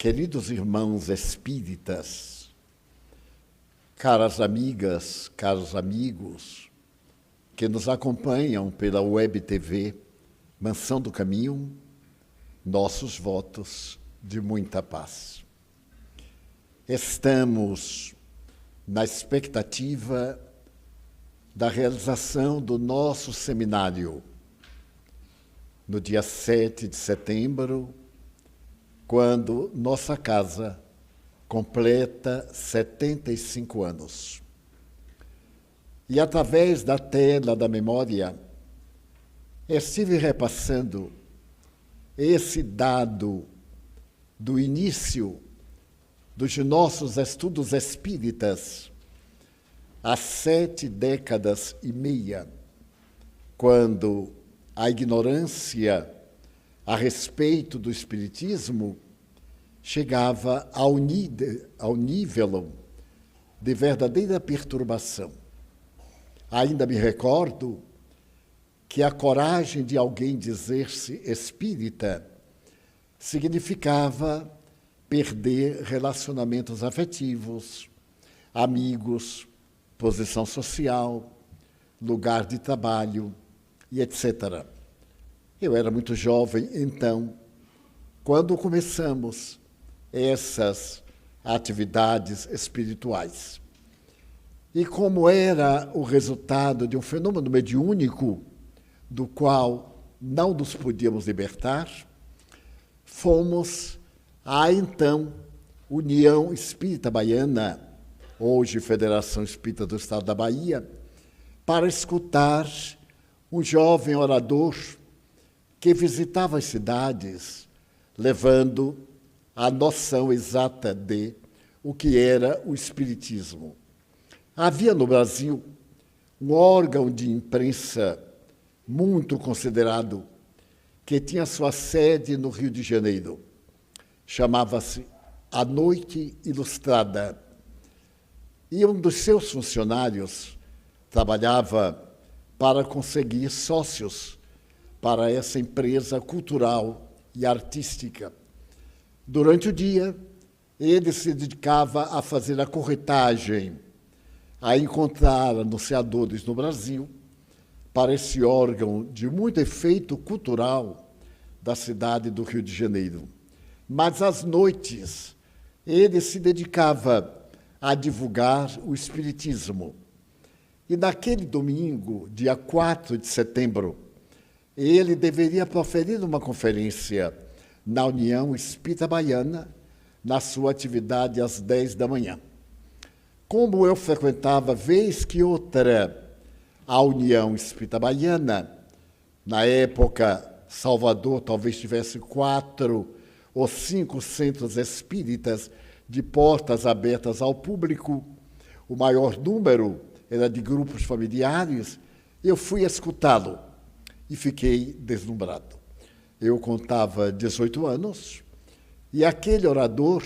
Queridos irmãos espíritas, caras amigas, caros amigos, que nos acompanham pela Web TV Mansão do Caminho, nossos votos de muita paz. Estamos na expectativa da realização do nosso seminário no dia 7 de setembro, quando nossa casa completa 75 anos. E através da tela da memória, estive repassando esse dado do início dos nossos estudos espíritas há 7 décadas e meia, quando a ignorância a respeito do espiritismo chegava ao nível de verdadeira perturbação. Ainda me recordo que a coragem de alguém dizer-se espírita significava perder relacionamentos afetivos, amigos, posição social, lugar de trabalho e etc. Eu era muito jovem, então, quando começamos essas atividades espirituais. E como era o resultado de um fenômeno mediúnico, do qual não nos podíamos libertar, fomos à, então, União Espírita Baiana, hoje Federação Espírita do Estado da Bahia, para escutar um jovem orador que visitava as cidades, levando a noção exata de o que era o espiritismo. Havia no Brasil um órgão de imprensa muito considerado, que tinha sua sede no Rio de Janeiro. Chamava-se A Noite Ilustrada. E um dos seus funcionários trabalhava para conseguir sócios para essa empresa cultural e artística. Durante o dia, ele se dedicava a fazer a corretagem, a encontrar anunciadores no Brasil para esse órgão de muito efeito cultural da cidade do Rio de Janeiro. Mas, às noites, ele se dedicava a divulgar o espiritismo. E naquele domingo, dia 4 de setembro, ele deveria proferir uma conferência na União Espírita Baiana, na sua atividade às 10 da manhã. Como eu frequentava, vez que outra, a União Espírita Baiana, na época, Salvador talvez tivesse 4 ou 5 centros espíritas de portas abertas ao público, o maior número era de grupos familiares, eu fui escutá-lo e fiquei deslumbrado. Eu contava 18 anos e aquele orador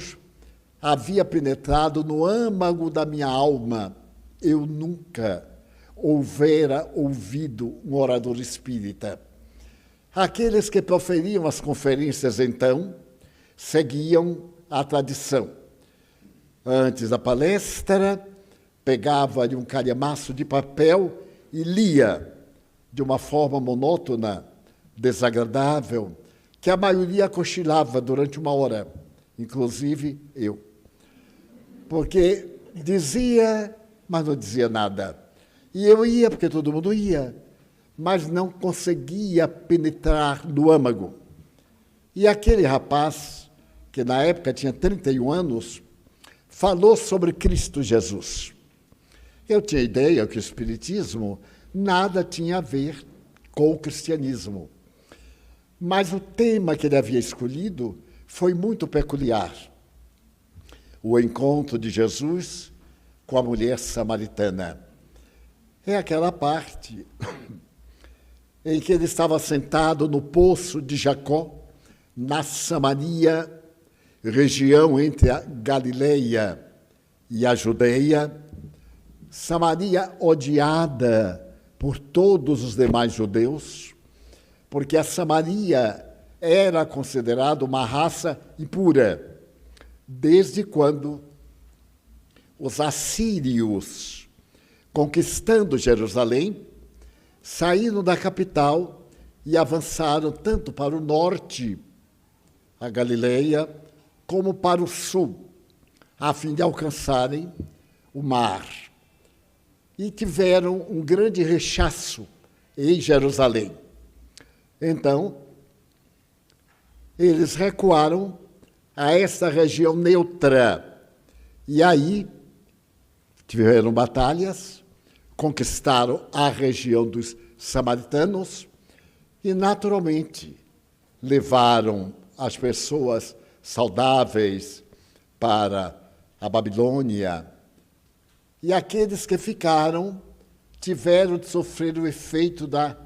havia penetrado no âmago da minha alma. Eu nunca houvera ouvido um orador espírita. Aqueles que proferiam as conferências, então, seguiam a tradição. Antes da palestra, pegava-lhe um calhamaço de papel e lia de uma forma monótona, desagradável, que a maioria cochilava durante 1 hora, inclusive eu. Porque dizia, mas não dizia nada. E eu ia, porque todo mundo ia, mas não conseguia penetrar no âmago. E aquele rapaz, que na época tinha 31 anos, falou sobre Cristo Jesus. Eu tinha ideia que o espiritismo nada tinha a ver com o cristianismo. Mas o tema que ele havia escolhido foi muito peculiar. O encontro de Jesus com a mulher samaritana. É aquela parte em que ele estava sentado no poço de Jacó, na Samaria, região entre a Galileia e a Judeia, Samaria odiada por todos os demais judeus, porque a Samaria era considerada uma raça impura. desde quando os assírios, conquistando Jerusalém, saíram da capital e avançaram tanto para o norte, a Galileia, como para o sul, a fim de alcançarem o mar. E tiveram um grande rechaço em Jerusalém. Então, eles recuaram a essa região neutra. E aí tiveram batalhas, conquistaram a região dos samaritanos e, naturalmente, levaram as pessoas saudáveis para a Babilônia. E aqueles que ficaram tiveram de sofrer o efeito da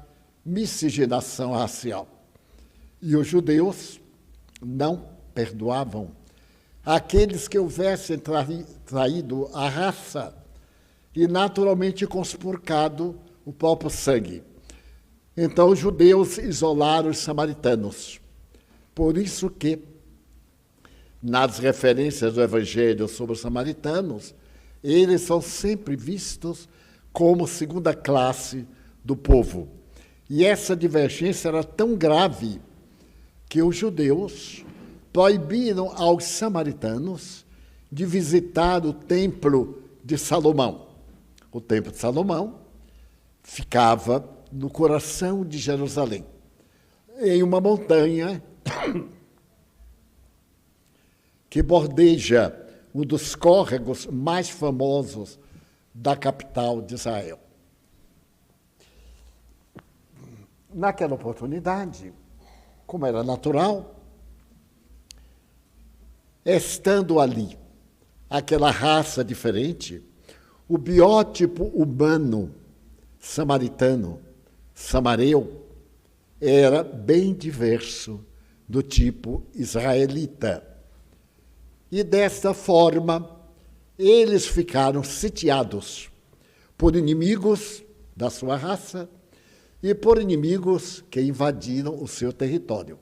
miscigenação racial. E os judeus não perdoavam aqueles que houvessem traído a raça e, naturalmente, conspurcado o próprio sangue. Então, os judeus isolaram os samaritanos. Por isso que, nas referências do Evangelho sobre os samaritanos, eles são sempre vistos como segunda classe do povo. E essa divergência era tão grave que os judeus proibiram aos samaritanos de visitar o templo de Salomão. O templo de Salomão ficava no coração de Jerusalém, em uma montanha que bordeja um dos córregos mais famosos da capital de Israel. Naquela oportunidade, como era natural, estando ali aquela raça diferente, o biótipo humano samaritano, samareu, era bem diverso do tipo israelita. E desta forma, eles ficaram sitiados por inimigos da sua raça e por inimigos que invadiram o seu território.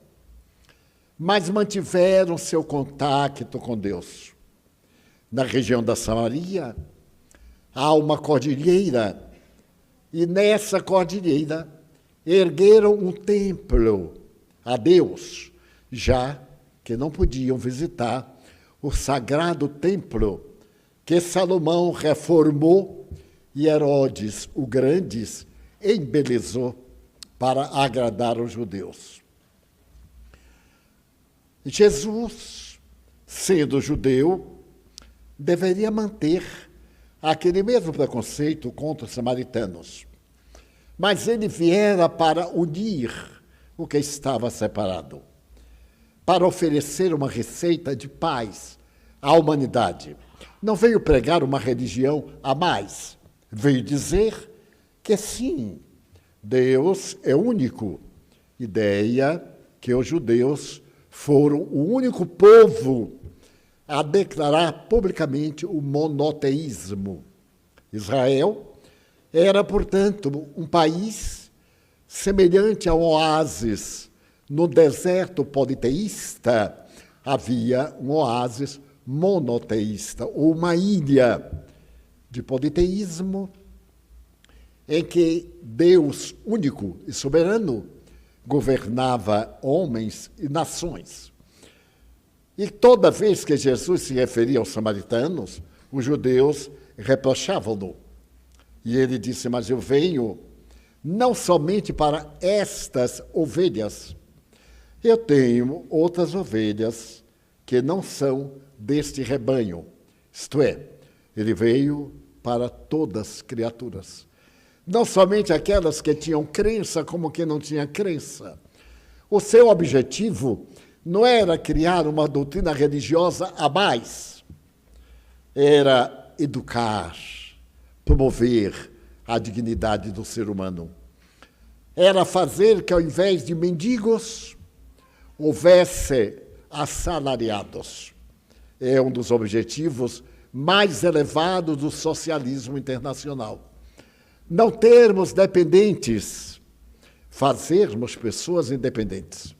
Mas mantiveram seu contato com Deus. Na região da Samaria, há uma cordilheira, e nessa cordilheira ergueram um templo a Deus, já que não podiam visitar o sagrado templo que Salomão reformou e Herodes, o Grande, embelezou para agradar os judeus. Jesus, sendo judeu, deveria manter aquele mesmo preconceito contra os samaritanos. Mas ele viera para unir o que estava separado, para oferecer uma receita de paz à humanidade. Não veio pregar uma religião a mais, veio dizer que sim, Deus é único. Ideia que os judeus foram o único povo a declarar publicamente o monoteísmo. Israel era, portanto, um país semelhante a um oásis. No deserto politeísta havia um oásis monoteísta, ou uma ilha de politeísmo, em que Deus único e soberano governava homens e nações. E toda vez que Jesus se referia aos samaritanos, os judeus reprochavam-no. E ele disse, mas eu venho não somente para estas ovelhas, eu tenho outras ovelhas que não são deste rebanho. Isto é, ele veio para todas as criaturas. Não somente aquelas que tinham crença, como que não tinha crença. O seu objetivo não era criar uma doutrina religiosa a mais. Era educar, promover a dignidade do ser humano. Era fazer que, ao invés de mendigos, houvesse assalariados. É um dos objetivos mais elevados do socialismo internacional. Não termos dependentes, fazermos pessoas independentes.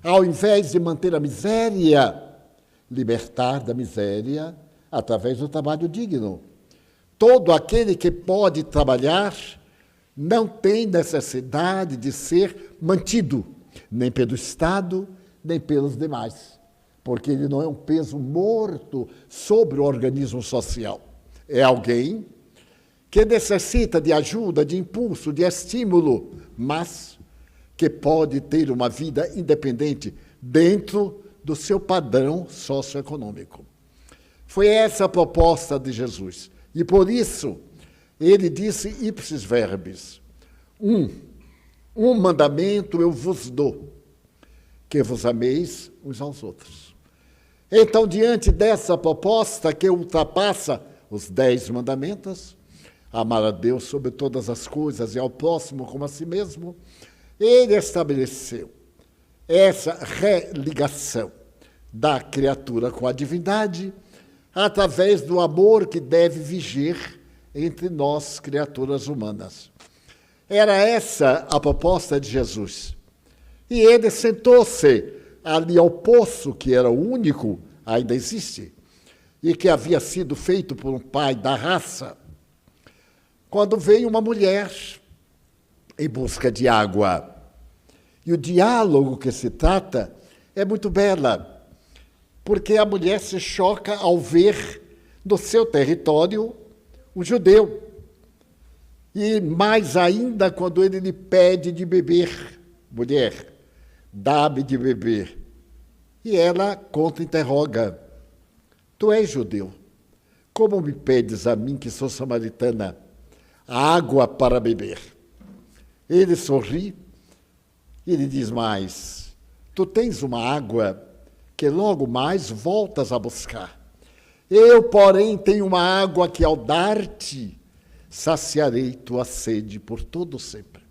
Ao invés de manter a miséria, libertar da miséria através do trabalho digno. Todo aquele que pode trabalhar não tem necessidade de ser mantido, nem pelo Estado, nem pelos demais, porque ele não é um peso morto sobre o organismo social. É alguém que necessita de ajuda, de impulso, de estímulo, mas que pode ter uma vida independente dentro do seu padrão socioeconômico. Foi essa a proposta de Jesus. E por isso, ele disse ipsis verbis, um mandamento eu vos dou, que vos ameis uns aos outros. Então, diante dessa proposta que ultrapassa os 10 mandamentos, amar a Deus sobre todas as coisas e ao próximo como a si mesmo, ele estabeleceu essa religação da criatura com a divindade através do amor que deve viger entre nós, criaturas humanas. Era essa a proposta de Jesus. E ele sentou-se ali ao poço, que era o único, ainda existe, e que havia sido feito por um pai da raça, quando veio uma mulher em busca de água. E o diálogo que se trata é muito bela, porque a mulher se choca ao ver no seu território um judeu. E mais ainda quando ele lhe pede de beber. Mulher, dá-me de beber. E ela contra-interroga. Tu és judeu. Como me pedes a mim, que sou samaritana, água para beber? Ele sorri e lhe diz mais, tu tens uma água que logo mais voltas a buscar. Eu, porém, tenho uma água que, ao dar-te, saciarei tua sede por todo sempre.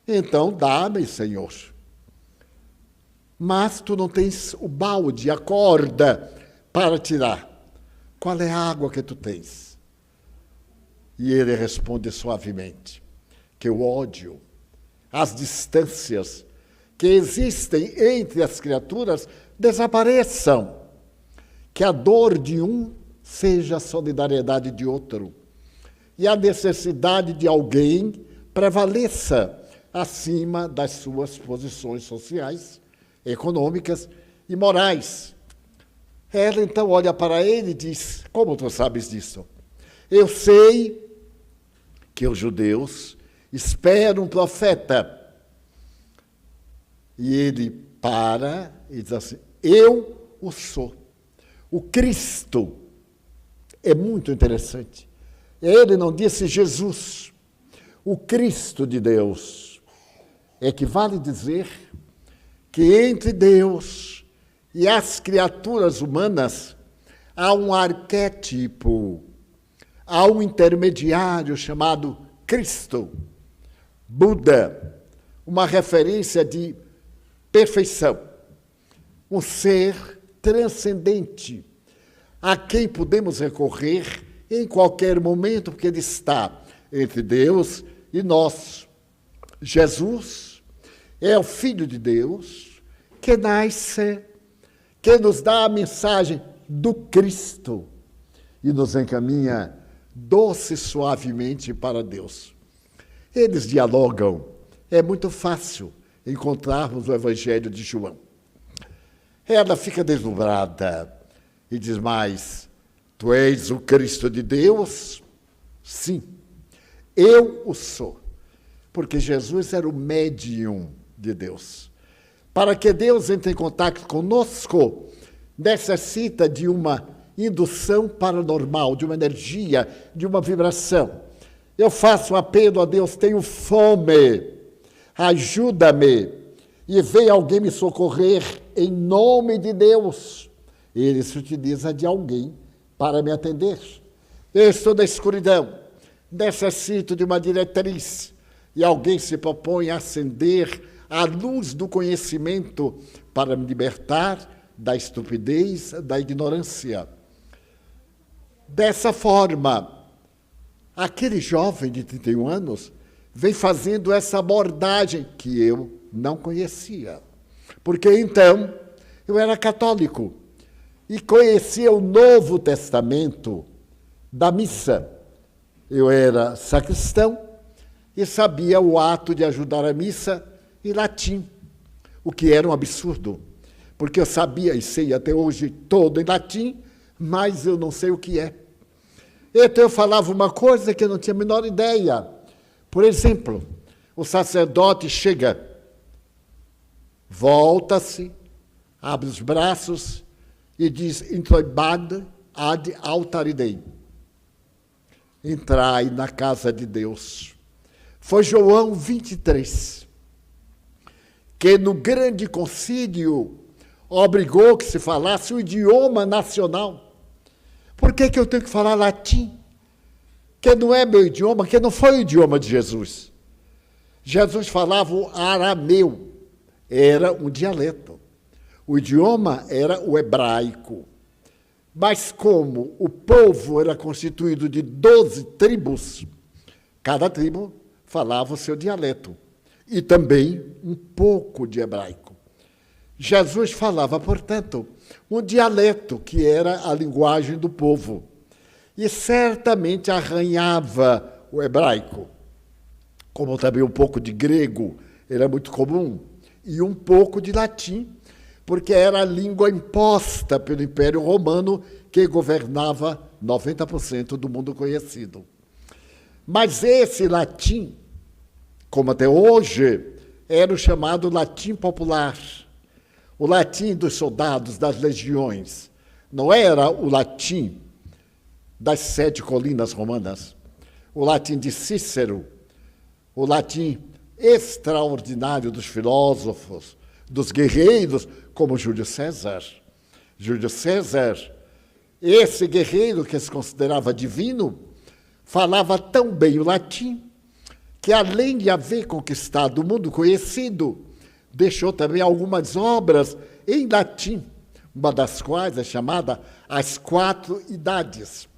Então, dá-me, Senhor. Mas tu não tens o balde, a corda para tirar. Qual é a água que tu tens? E ele responde suavemente, que o ódio, as distâncias que existem entre as criaturas desapareçam, que a dor de um seja a solidariedade de outro, e a necessidade de alguém prevaleça acima das suas posições sociais, econômicas e morais. Ela então olha para ele e diz, como tu sabes disso? Eu sei que os judeus esperam um profeta. E ele para e diz assim, eu o sou. O Cristo é muito interessante. Ele não disse Jesus, o Cristo de Deus. Equivale dizer que entre Deus e as criaturas humanas há um arquétipo, há um intermediário chamado Cristo, Buda, uma referência de perfeição, um ser transcendente, a quem podemos recorrer em qualquer momento, porque ele está entre Deus e nós. Jesus é o Filho de Deus que nasce, que nos dá a mensagem do Cristo e nos encaminha doce e suavemente para Deus. Eles dialogam, é muito fácil encontrarmos o Evangelho de João. Ela fica deslumbrada e diz mais, tu és o Cristo de Deus? Sim, eu o sou, porque Jesus era o médium de Deus. Para que Deus entre em contato conosco, necessita de uma indução paranormal, de uma energia, de uma vibração. Eu faço um apelo a Deus, tenho fome, ajuda-me, e vem alguém me socorrer em nome de Deus. Ele se utiliza de alguém para me atender. Eu estou na escuridão, necessito de uma diretriz, e alguém se propõe a acender a luz do conhecimento para me libertar da estupidez, da ignorância. Dessa forma, aquele jovem de 31 anos vem fazendo essa abordagem que eu não conhecia. Porque então eu era católico e conhecia o Novo Testamento da missa. Eu era sacristão e sabia o ato de ajudar a missa em latim, o que era um absurdo, porque eu sabia e sei até hoje todo em latim, mas eu não sei o que é. Então eu falava uma coisa que eu não tinha a menor ideia. Por exemplo, o sacerdote chega, volta-se, abre os braços e diz: introibad ad altare Dei. Entrai na casa de Deus. Foi João 23, que no grande concílio obrigou que se falasse o idioma nacional. Por que eu tenho que falar latim? Que não é meu idioma, que não foi o idioma de Jesus. Jesus falava o arameu, era um dialeto. O idioma era o hebraico. Mas como o povo era constituído de 12 tribos, cada tribo falava o seu dialeto e também um pouco de hebraico. Jesus falava, portanto, um dialeto que era a linguagem do povo e certamente arranhava o hebraico, como também um pouco de grego era muito comum, e um pouco de latim, porque era a língua imposta pelo Império Romano que governava 90% do mundo conhecido. Mas esse latim, como até hoje, era o chamado latim popular, o latim dos soldados, das legiões. Não era o latim das 7 colinas romanas, o latim de Cícero, o latim extraordinário dos filósofos, dos guerreiros, como Júlio César. Júlio César, esse guerreiro que se considerava divino, falava tão bem o latim que, além de haver conquistado o mundo conhecido, deixou também algumas obras em latim, uma das quais é chamada As 4 Idades.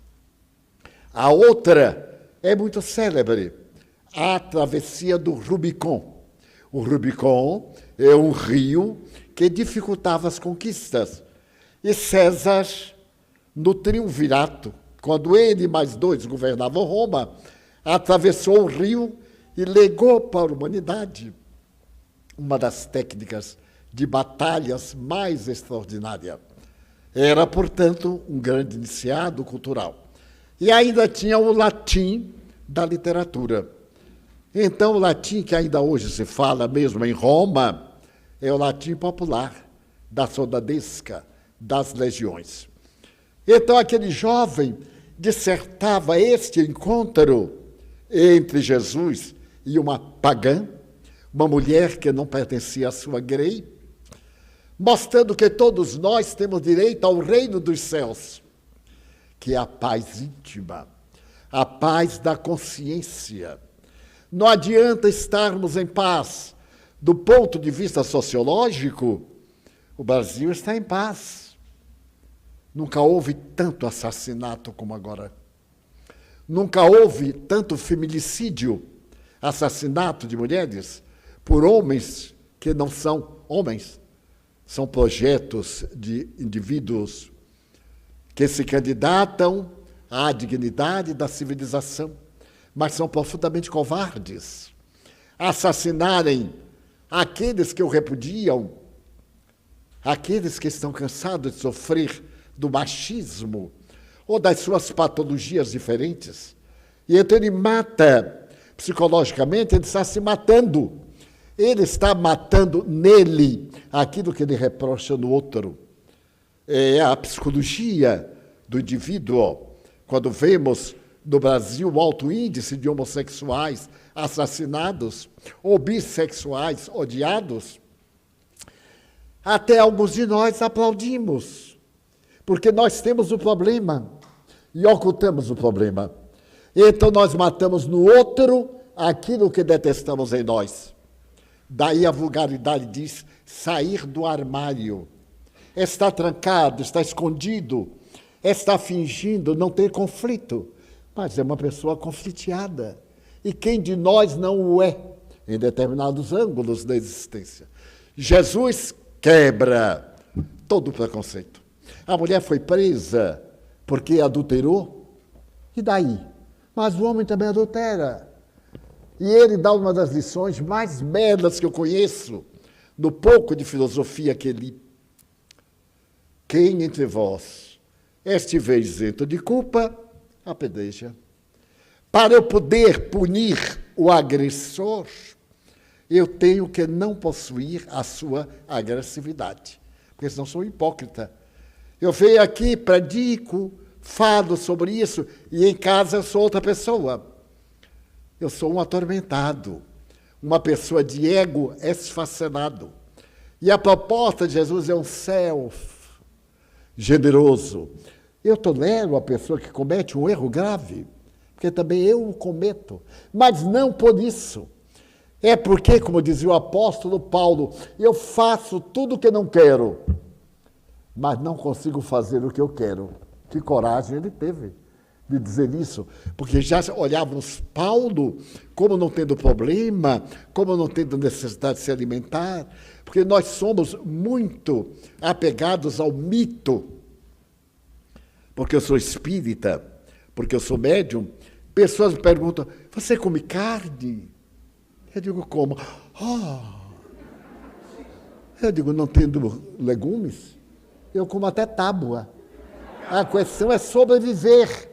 A outra é muito célebre, a travessia do Rubicon. O Rubicon é um rio que dificultava as conquistas. E César, no triunvirato, quando ele e mais 2 governavam Roma, atravessou o rio e legou para a humanidade uma das técnicas de batalhas mais extraordinária. Era, portanto, um grande iniciado cultural. E ainda tinha o latim da literatura. Então, o latim que ainda hoje se fala mesmo em Roma é o latim popular, da soldadesca, das legiões. Então, aquele jovem dissertava este encontro entre Jesus e uma pagã, uma mulher que não pertencia à sua grei, mostrando que todos nós temos direito ao reino dos céus, que é a paz íntima, a paz da consciência. Não adianta estarmos em paz. Do ponto de vista sociológico, o Brasil está em paz. Nunca houve tanto assassinato como agora. Nunca houve tanto feminicídio, assassinato de mulheres, por homens que não são homens. São projetos de indivíduos que se candidatam à dignidade da civilização, mas são profundamente covardes. Assassinarem aqueles que o repudiam, aqueles que estão cansados de sofrer do machismo ou das suas patologias diferentes. E então ele mata, psicologicamente, ele está se matando. Ele está matando nele aquilo que ele reprocha no outro. É a psicologia do indivíduo. Quando vemos no Brasil o alto índice de homossexuais assassinados ou bissexuais odiados, até alguns de nós aplaudimos, porque nós temos o problema e ocultamos o problema. Então nós matamos no outro aquilo que detestamos em nós. Daí a vulgaridade diz sair do armário. Está trancado, está escondido, está fingindo não ter conflito, mas é uma pessoa confliteada. E quem de nós não o é, em determinados ângulos da existência? Jesus quebra todo o preconceito. A mulher foi presa porque adulterou. E daí? Mas o homem também adultera. E ele dá uma das lições mais belas que eu conheço, no pouco de filosofia que li. Quem entre vós estiver isento de culpa, apedreja. Para eu poder punir o agressor, eu tenho que não possuir a sua agressividade, porque senão sou hipócrita. Eu venho aqui, predico, falo sobre isso, e em casa eu sou outra pessoa. Eu sou um atormentado, uma pessoa de ego esfacelado. E a proposta de Jesus é um self generoso. Eu tolero a pessoa que comete um erro grave, porque também eu o cometo, mas não por isso. É porque, como dizia o apóstolo Paulo, eu faço tudo o que não quero, mas não consigo fazer o que eu quero. Que coragem ele teve de dizer isso, porque já olhávamos Paulo como não tendo problema, como não tendo necessidade de se alimentar, porque nós somos muito apegados ao mito. Porque eu sou espírita, porque eu sou médium, pessoas me perguntam, você come carne? Eu digo, como? Eu digo, não tendo legumes, eu como até tábua. A questão é sobreviver.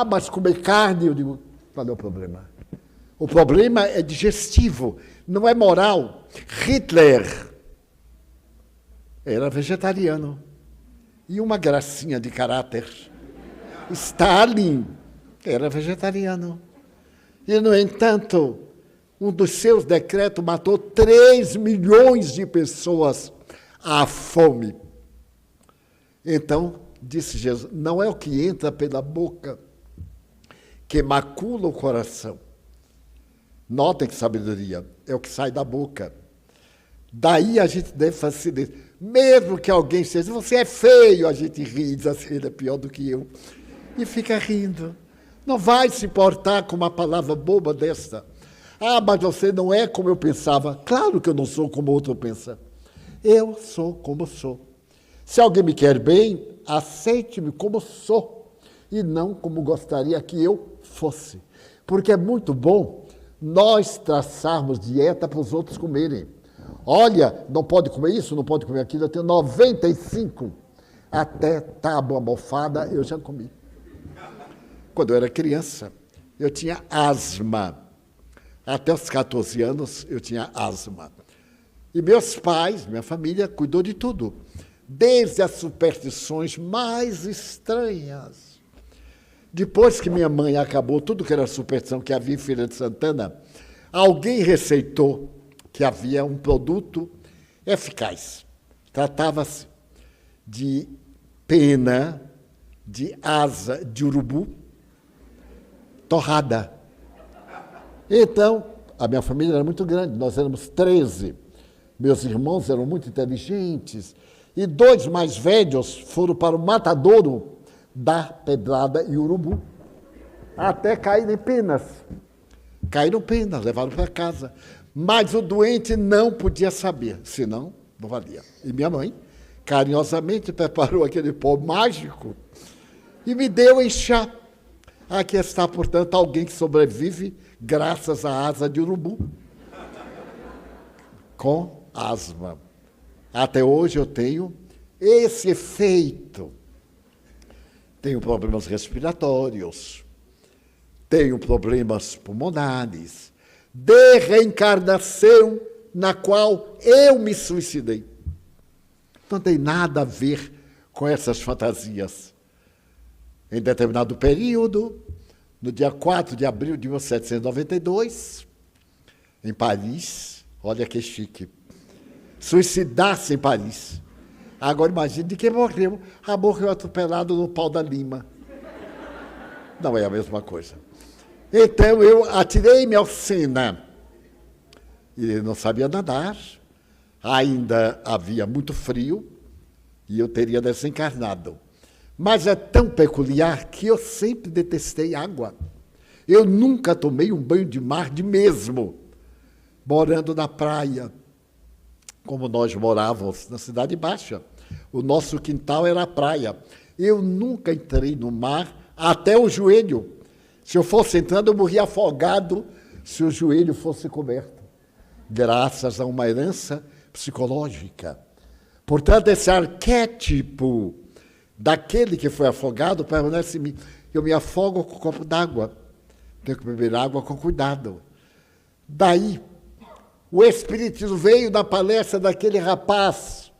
Mas comer carne, eu digo, qual é o problema? O problema é digestivo, não é moral. Hitler era vegetariano. E uma gracinha de caráter. Stalin era vegetariano. E, no entanto, um dos seus decretos matou 3 milhões de pessoas à fome. Então, disse Jesus, não é o que entra pela boca que macula o coração. Notem que sabedoria, é o que sai da boca. Daí a gente deve fazer, mesmo que alguém seja, você é feio, a gente ri e diz assim, ele é pior do que eu. E fica rindo. Não vai se importar com uma palavra boba desta. Mas você não é como eu pensava. Claro que eu não sou como outro pensa. Eu sou como sou. Se alguém me quer bem, aceite-me como sou e não como gostaria que eu fosse. Porque é muito bom nós traçarmos dieta para os outros comerem. Olha, não pode comer isso, não pode comer aquilo. Eu tenho 95. Até tábua mofada eu já comi. Quando eu era criança, eu tinha asma. Até os 14 anos eu tinha asma. E meus pais, minha família, cuidou de tudo. Desde as superstições mais estranhas. Depois que minha mãe acabou tudo que era superstição que havia em Feira de Santana, alguém receitou que havia um produto eficaz. Tratava-se de pena de asa de urubu torrada. Então, a minha família era muito grande, nós éramos 13. Meus irmãos eram muito inteligentes. E 2 mais velhos foram para o matadouro dar pedrada e urubu. Até caírem penas. Caíram penas, levaram para casa. Mas o doente não podia saber, senão não valia. E minha mãe, carinhosamente, preparou aquele pó mágico e me deu em chá. Aqui está, portanto, alguém que sobrevive graças à asa de urubu. Com asma. Até hoje eu tenho esse efeito. Tenho problemas respiratórios, tenho problemas pulmonares, de reencarnação na qual eu me suicidei. Não tem nada a ver com essas fantasias. Em determinado período, no dia 4 de abril de 1792, em Paris, olha que chique, suicidar-se em Paris. Agora imagine de quem morreu. Morreu atropelado no Pau da Lima. Não é a mesma coisa. Então eu atirei-me ao Sena. E não sabia nadar. Ainda havia muito frio. E eu teria desencarnado. Mas é tão peculiar que eu sempre detestei água. Eu nunca tomei um banho de mar de mesmo. Morando na praia. Como nós morávamos na Cidade Baixa. O nosso quintal era a praia. Eu nunca entrei no mar até o joelho. Se eu fosse entrando, eu morria afogado se o joelho fosse coberto, graças a uma herança psicológica. Portanto, esse arquétipo daquele que foi afogado permanece em mim. Eu me afogo com um copo d'água. Tenho que beber água com cuidado. Daí, o Espiritismo veio da palestra daquele rapaz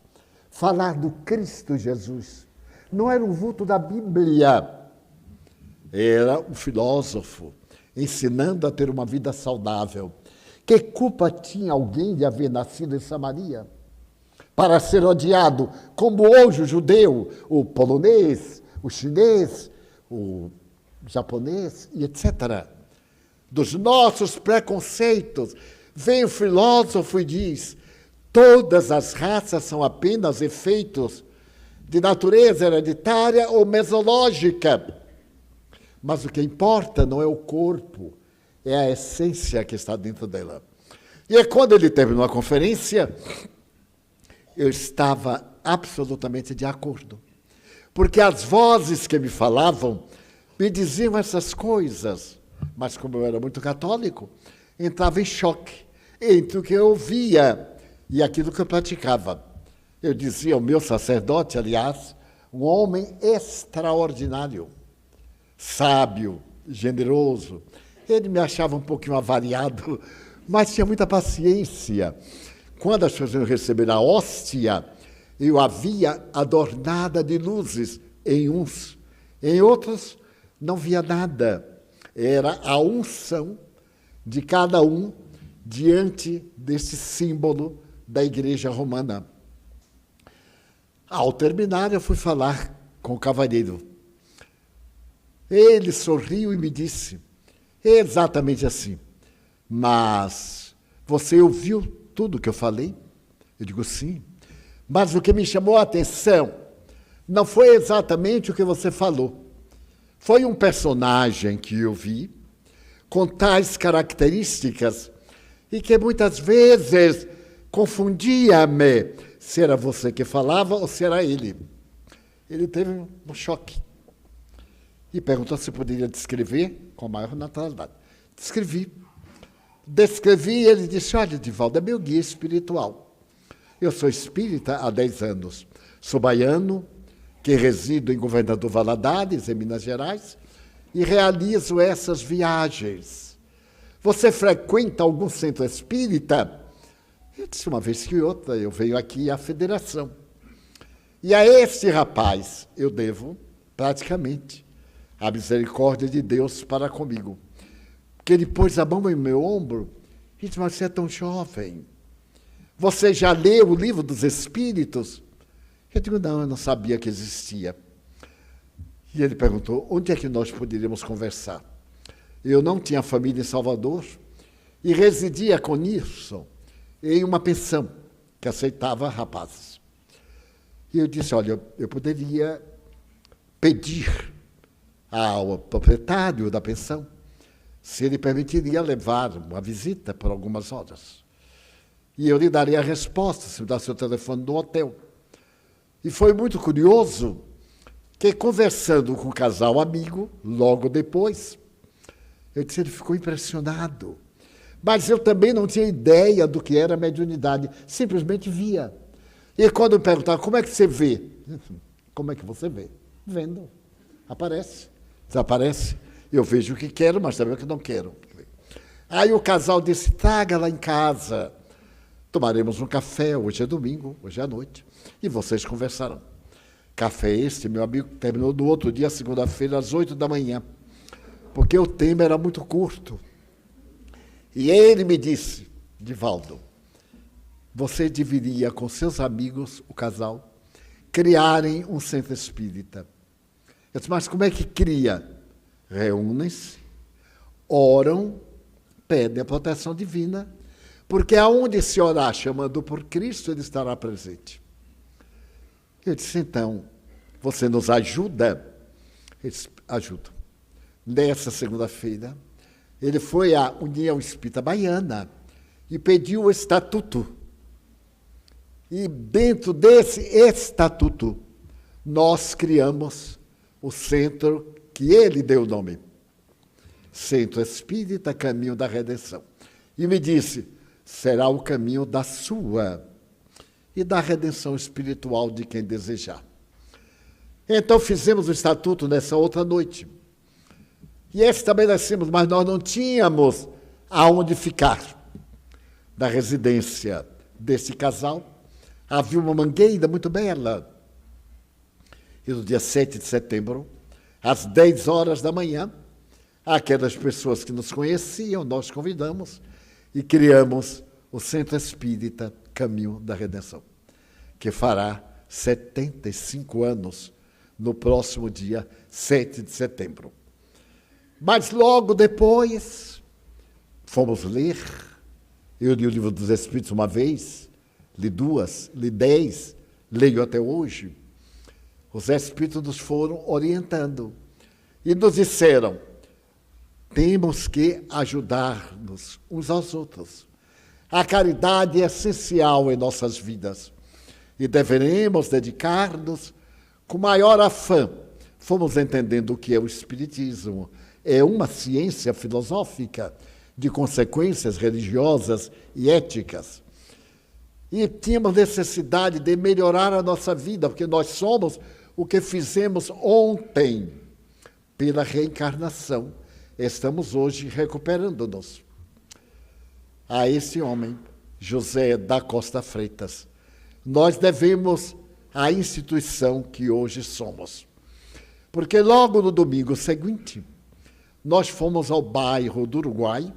falar do Cristo Jesus. Não era um vulto da Bíblia. Era um filósofo ensinando a ter uma vida saudável. Que culpa tinha alguém de haver nascido em Samaria para ser odiado, como hoje o judeu, o polonês, o chinês, o japonês e etc. Dos nossos preconceitos, vem o filósofo e diz: todas as raças são apenas efeitos de natureza hereditária ou mesológica. Mas o que importa não é o corpo, é a essência que está dentro dela. E é quando ele terminou a conferência, eu estava absolutamente de acordo. Porque as vozes que me falavam me diziam essas coisas. Mas como eu era muito católico, entrava em choque entre o que eu ouvia e aquilo que eu praticava. Eu dizia ao meu sacerdote, aliás, um homem extraordinário, sábio, generoso. Ele me achava um pouquinho avariado, mas tinha muita paciência. Quando as pessoas receberam a hóstia, eu a via adornada de luzes em uns. Em outros, não via nada. Era a unção de cada um diante desse símbolo da Igreja Romana. Ao terminar, eu fui falar com o cavalheiro. Ele sorriu e me disse, exatamente assim, mas você ouviu tudo que eu falei? Eu digo, sim. Mas o que me chamou a atenção não foi exatamente o que você falou. Foi um personagem que eu vi com tais características e que muitas vezes confundia-me se era você que falava ou se era ele. Ele teve um choque e perguntou se poderia descrever com a maior naturalidade. Descrevi e ele disse, olha, Divaldo, é meu guia espiritual. Eu sou espírita há 10 anos. Sou baiano, que resido em Governador Valadares, em Minas Gerais, e realizo essas viagens. Você frequenta algum centro espírita? Eu disse, uma vez que outra, eu venho aqui à federação. E a esse rapaz eu devo, praticamente, a misericórdia de Deus para comigo. Porque ele pôs a mão em meu ombro e disse, mas você é tão jovem. Você já leu o livro dos Espíritos? Eu digo, não, eu não sabia que existia. E ele perguntou, onde é que nós poderíamos conversar? Eu não tinha família em Salvador e residia com Nilson em uma pensão que aceitava rapazes. E eu disse, olha, eu poderia pedir ao proprietário da pensão se ele permitiria levar uma visita por algumas horas. E eu lhe daria a resposta, se me desse o telefone do hotel. E foi muito curioso que, conversando com o casal amigo, logo depois, eu disse, ele ficou impressionado. Mas eu também não tinha ideia do que era mediunidade, simplesmente via. E quando eu perguntava, como é que você vê? Como é que você vê? Vendo. Aparece, desaparece. Eu vejo o que quero, mas também o que não quero. Aí o casal disse, traga lá em casa. Tomaremos um café, hoje é domingo, hoje é à noite, e vocês conversarão. Café este, meu amigo, terminou no outro dia, segunda-feira, às 8 da manhã, porque o tema era muito curto. E ele me disse, Divaldo, você deveria, com seus amigos, o casal, criarem um centro espírita. Eu disse, mas como é que cria? Reúnem-se, oram, pedem a proteção divina, porque aonde se orar chamando por Cristo, ele estará presente. Eu disse, então, você nos ajuda? Ele disse, ajuda. Nessa segunda-feira, ele foi à União Espírita Baiana e pediu o estatuto. E dentro desse estatuto, nós criamos o centro que ele deu o nome, Centro Espírita Caminho da Redenção. E me disse, será o caminho da sua e da redenção espiritual de quem desejar. Então fizemos o estatuto nessa outra noite. E estabelecemos, mas nós não tínhamos aonde ficar. Da residência desse casal, havia uma mangueira muito bela. E no dia 7 de setembro, às 10 horas da manhã, aquelas pessoas que nos conheciam, nós convidamos e criamos o Centro Espírita Caminho da Redenção, que fará 75 anos no próximo dia 7 de setembro. Mas logo depois, fomos ler. Eu li o Livro dos Espíritos uma vez, li 2, li 10, leio até hoje. Os Espíritos nos foram orientando e nos disseram, temos que ajudar-nos uns aos outros. A caridade é essencial em nossas vidas e deveremos dedicar-nos com maior afã. Fomos entendendo o que é o Espiritismo. É uma ciência filosófica de consequências religiosas e éticas. E tínhamos necessidade de melhorar a nossa vida, porque nós somos o que fizemos ontem pela reencarnação. Estamos hoje recuperando-nos. A esse homem, José da Costa Freitas, nós devemos a instituição que hoje somos. Porque logo no domingo seguinte, nós fomos ao bairro do Uruguai,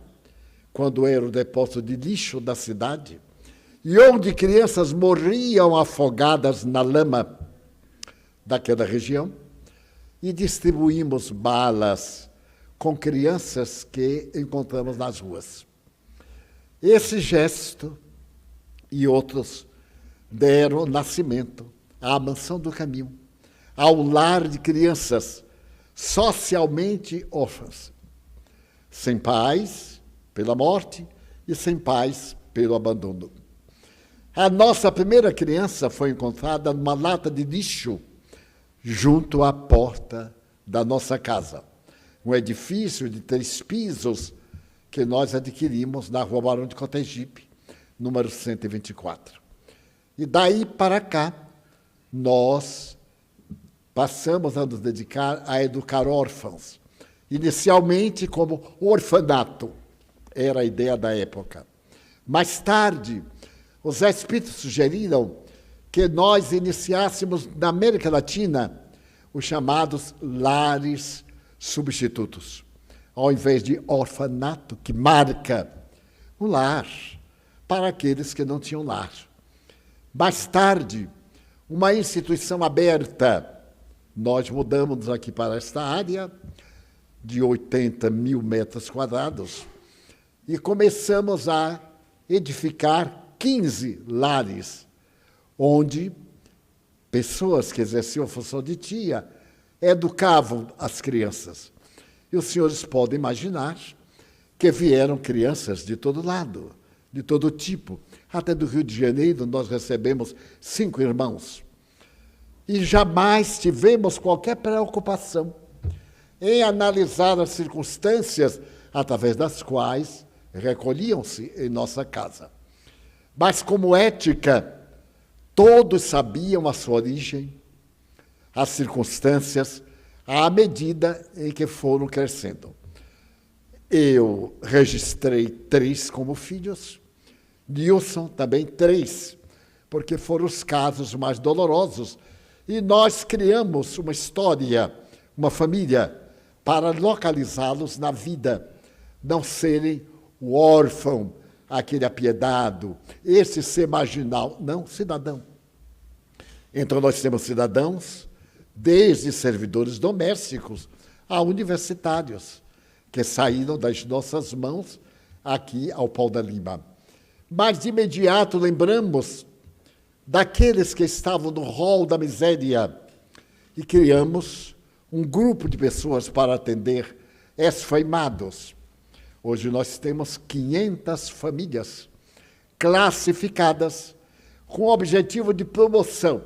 quando era o depósito de lixo da cidade, e onde crianças morriam afogadas na lama daquela região, e distribuímos balas com crianças que encontramos nas ruas. Esse gesto e outros deram nascimento à Mansão do Caminho, ao lar de crianças socialmente órfãs, sem pais pela morte e sem pais pelo abandono. A nossa primeira criança foi encontrada numa lata de lixo junto à porta da nossa casa, um edifício de 3 pisos que nós adquirimos na Rua Barão de Cotegipe, número 124. E daí para cá, nós passamos a nos dedicar a educar órfãos, inicialmente como orfanato, era a ideia da época. Mais tarde, os espíritos sugeriram que nós iniciássemos na América Latina os chamados lares substitutos, ao invés de orfanato, que marca o lar para aqueles que não tinham lar. Mais tarde, uma instituição aberta. Nós mudamos aqui para esta área de 80 mil metros quadrados e começamos a edificar 15 lares, onde pessoas que exerciam a função de tia educavam as crianças. E os senhores podem imaginar que vieram crianças de todo lado, de todo tipo. Até do Rio de Janeiro nós recebemos 5 irmãos. E jamais tivemos qualquer preocupação em analisar as circunstâncias através das quais recolhiam-se em nossa casa. Mas como ética, todos sabiam a sua origem, as circunstâncias, à medida em que foram crescendo. Eu registrei 3 como filhos, Nilson também 3, porque foram os casos mais dolorosos. E nós criamos uma história, uma família, para localizá-los na vida, não serem o órfão, aquele apiedado, esse ser marginal, não, cidadão. Então nós temos cidadãos, desde servidores domésticos a universitários, que saíram das nossas mãos aqui ao Pau da Lima. Mas de imediato lembramos daqueles que estavam no rol da miséria e criamos um grupo de pessoas para atender esfaimados. Hoje nós temos 500 famílias classificadas com o objetivo de promoção.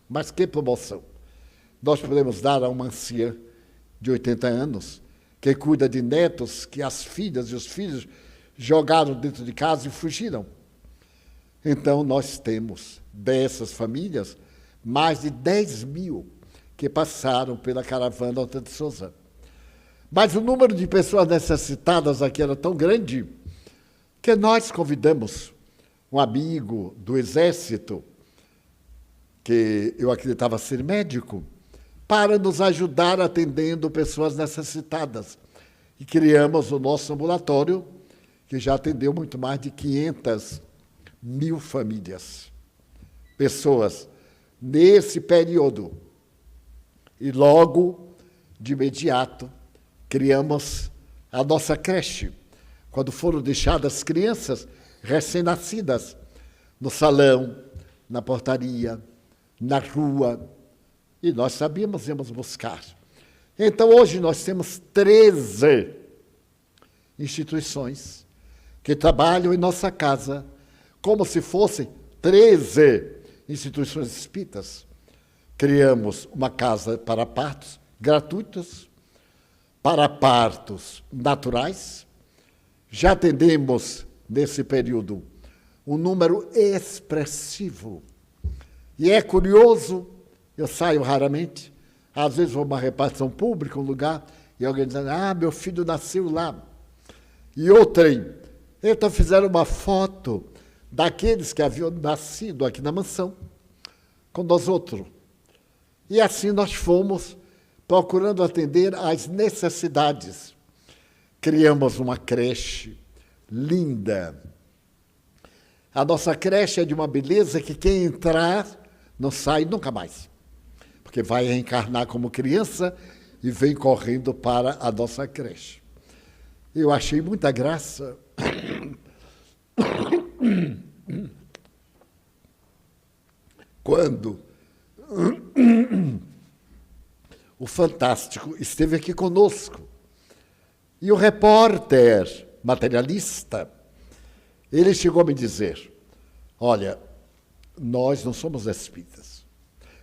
Mas que promoção? Nós podemos dar a uma anciã de 80 anos, que cuida de netos que as filhas e os filhos jogaram dentro de casa e fugiram. Então, nós temos, dessas famílias, mais de 10 mil que passaram pela caravana Horta de Souza. Mas o número de pessoas necessitadas aqui era tão grande que nós convidamos um amigo do Exército, que eu acreditava ser médico, para nos ajudar atendendo pessoas necessitadas. E criamos o nosso ambulatório, que já atendeu muito mais de 500 mil famílias, pessoas, nesse período. E logo, de imediato, criamos a nossa creche, quando foram deixadas crianças recém-nascidas no salão, na portaria, na rua, e nós sabíamos, íamos buscar. Então, hoje nós temos 13 instituições que trabalham em nossa casa, como se fossem 13 instituições espíritas. Criamos uma casa para partos gratuitos, para partos naturais. Já atendemos, nesse período, um número expressivo. E é curioso, eu saio raramente, às vezes vou a uma repartição pública, um lugar, e alguém diz, meu filho nasceu lá. E outrem, então fizeram uma foto daqueles que haviam nascido aqui na mansão, com nós outros. E assim nós fomos procurando atender às necessidades. Criamos uma creche linda. A nossa creche é de uma beleza que quem entrar não sai nunca mais, porque vai reencarnar como criança e vem correndo para a nossa creche. Eu achei muita graça quando o Fantástico esteve aqui conosco e o repórter materialista, ele chegou a me dizer, olha, nós não somos espíritas,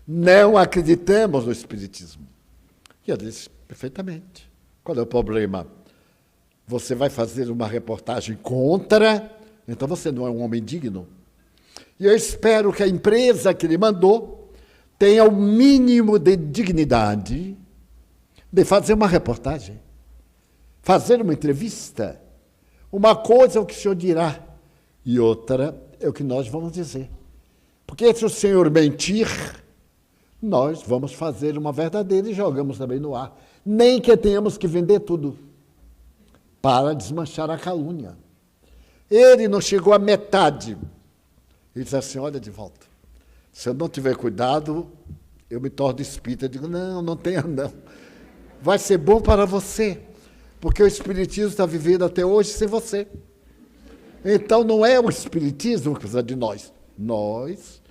não acreditamos no espiritismo. E eu disse, perfeitamente, qual é o problema? Você vai fazer uma reportagem contra, então você não é um homem digno. E eu espero que a empresa que ele mandou tenha o mínimo de dignidade de fazer uma reportagem, fazer uma entrevista. Uma coisa é o que o senhor dirá, e outra é o que nós vamos dizer. Porque se o senhor mentir, nós vamos fazer uma verdadeira e jogamos também no ar. Nem que tenhamos que vender tudo para desmanchar a calúnia. Ele não chegou à metade. Ele disse assim, olha, Divaldo, se eu não tiver cuidado, eu me torno espírita. Eu digo, não tenha não. Vai ser bom para você, porque o espiritismo está vivendo até hoje sem você. Então não é o espiritismo que precisa de nós. Nós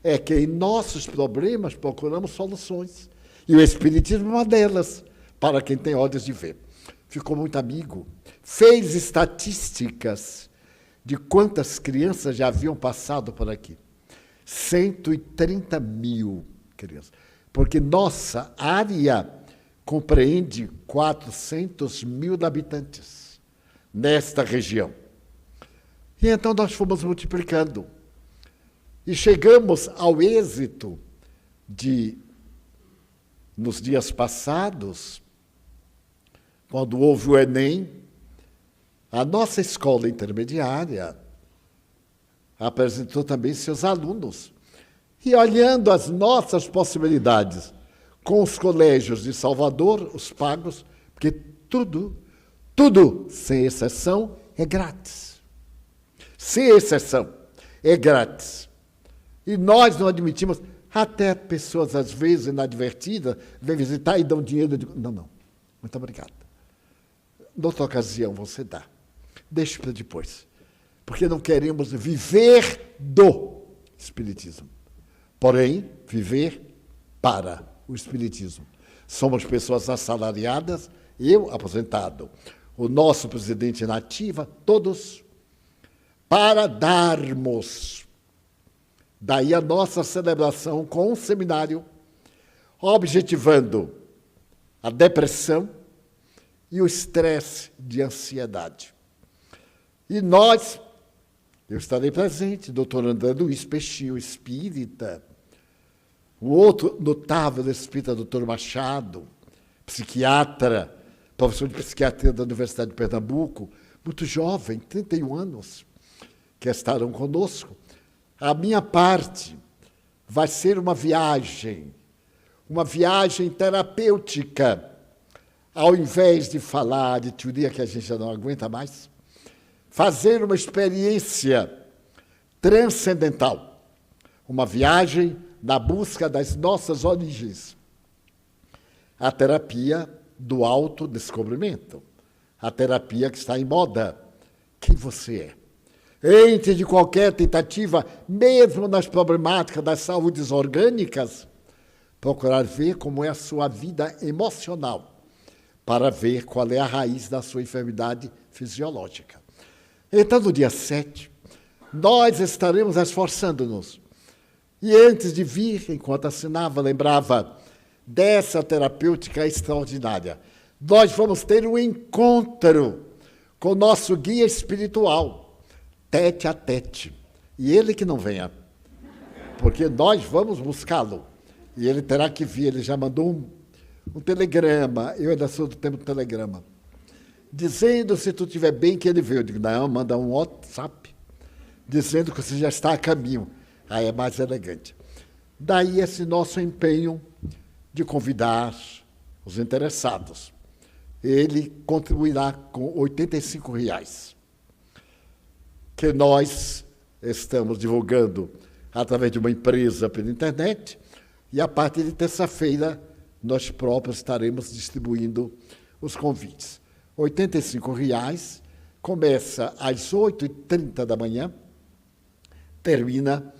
é que em nossos problemas procuramos soluções. E o espiritismo é uma delas, para quem tem olhos de ver. Ficou muito amigo. Fez estatísticas de quantas crianças já haviam passado por aqui. 130 mil crianças. Porque nossa área compreende 400 mil habitantes nesta região. E então nós fomos multiplicando. E chegamos ao êxito de, nos dias passados, quando houve o Enem, a nossa escola intermediária apresentou também seus alunos. E olhando as nossas possibilidades com os colégios de Salvador, os pagos, porque tudo, sem exceção, é grátis. Sem exceção, é grátis. E nós não admitimos, até pessoas, às vezes, inadvertidas, vêm visitar e dão dinheiro. Eu digo, não, muito obrigado. Noutra ocasião você dá. Deixe para depois. Porque não queremos viver do Espiritismo. Porém, viver para o Espiritismo. Somos pessoas assalariadas, eu aposentado, o nosso presidente na ativa, todos, para darmos Daí a nossa celebração com um seminário, objetivando a depressão e o estresse de ansiedade. E nós, eu estarei presente, doutor André Luiz Peixinho, espírita, o outro notável espírita, doutor Machado, psiquiatra, professor de psiquiatria da Universidade de Pernambuco, muito jovem, 31 anos, que estarão conosco. A minha parte vai ser uma viagem terapêutica, ao invés de falar de teoria que a gente já não aguenta mais, fazer uma experiência transcendental, uma viagem na busca das nossas origens. A terapia do autodescobrimento, a terapia que está em moda. Quem você é? Antes de qualquer tentativa, mesmo nas problemáticas das saúdes orgânicas, procurar ver como é a sua vida emocional, para ver qual é a raiz da sua enfermidade fisiológica. Então, no dia 7, nós estaremos esforçando-nos. E antes de vir, enquanto assinava, lembrava dessa terapêutica extraordinária. Nós vamos ter um encontro com o nosso guia espiritual, tete a tete. E ele que não venha, porque nós vamos buscá-lo. E ele terá que vir, ele já mandou um telegrama, eu ainda sou do tempo do telegrama, dizendo, se tu estiver bem, que ele veio. Eu digo, não, manda um WhatsApp, dizendo que você já está a caminho. Aí é mais elegante. Daí esse nosso empenho de convidar os interessados. Ele contribuirá com R$ 85, que nós estamos divulgando através de uma empresa pela internet, e a partir de terça-feira nós próprios estaremos distribuindo os convites. R$ 85, começa às 8h30 da manhã, termina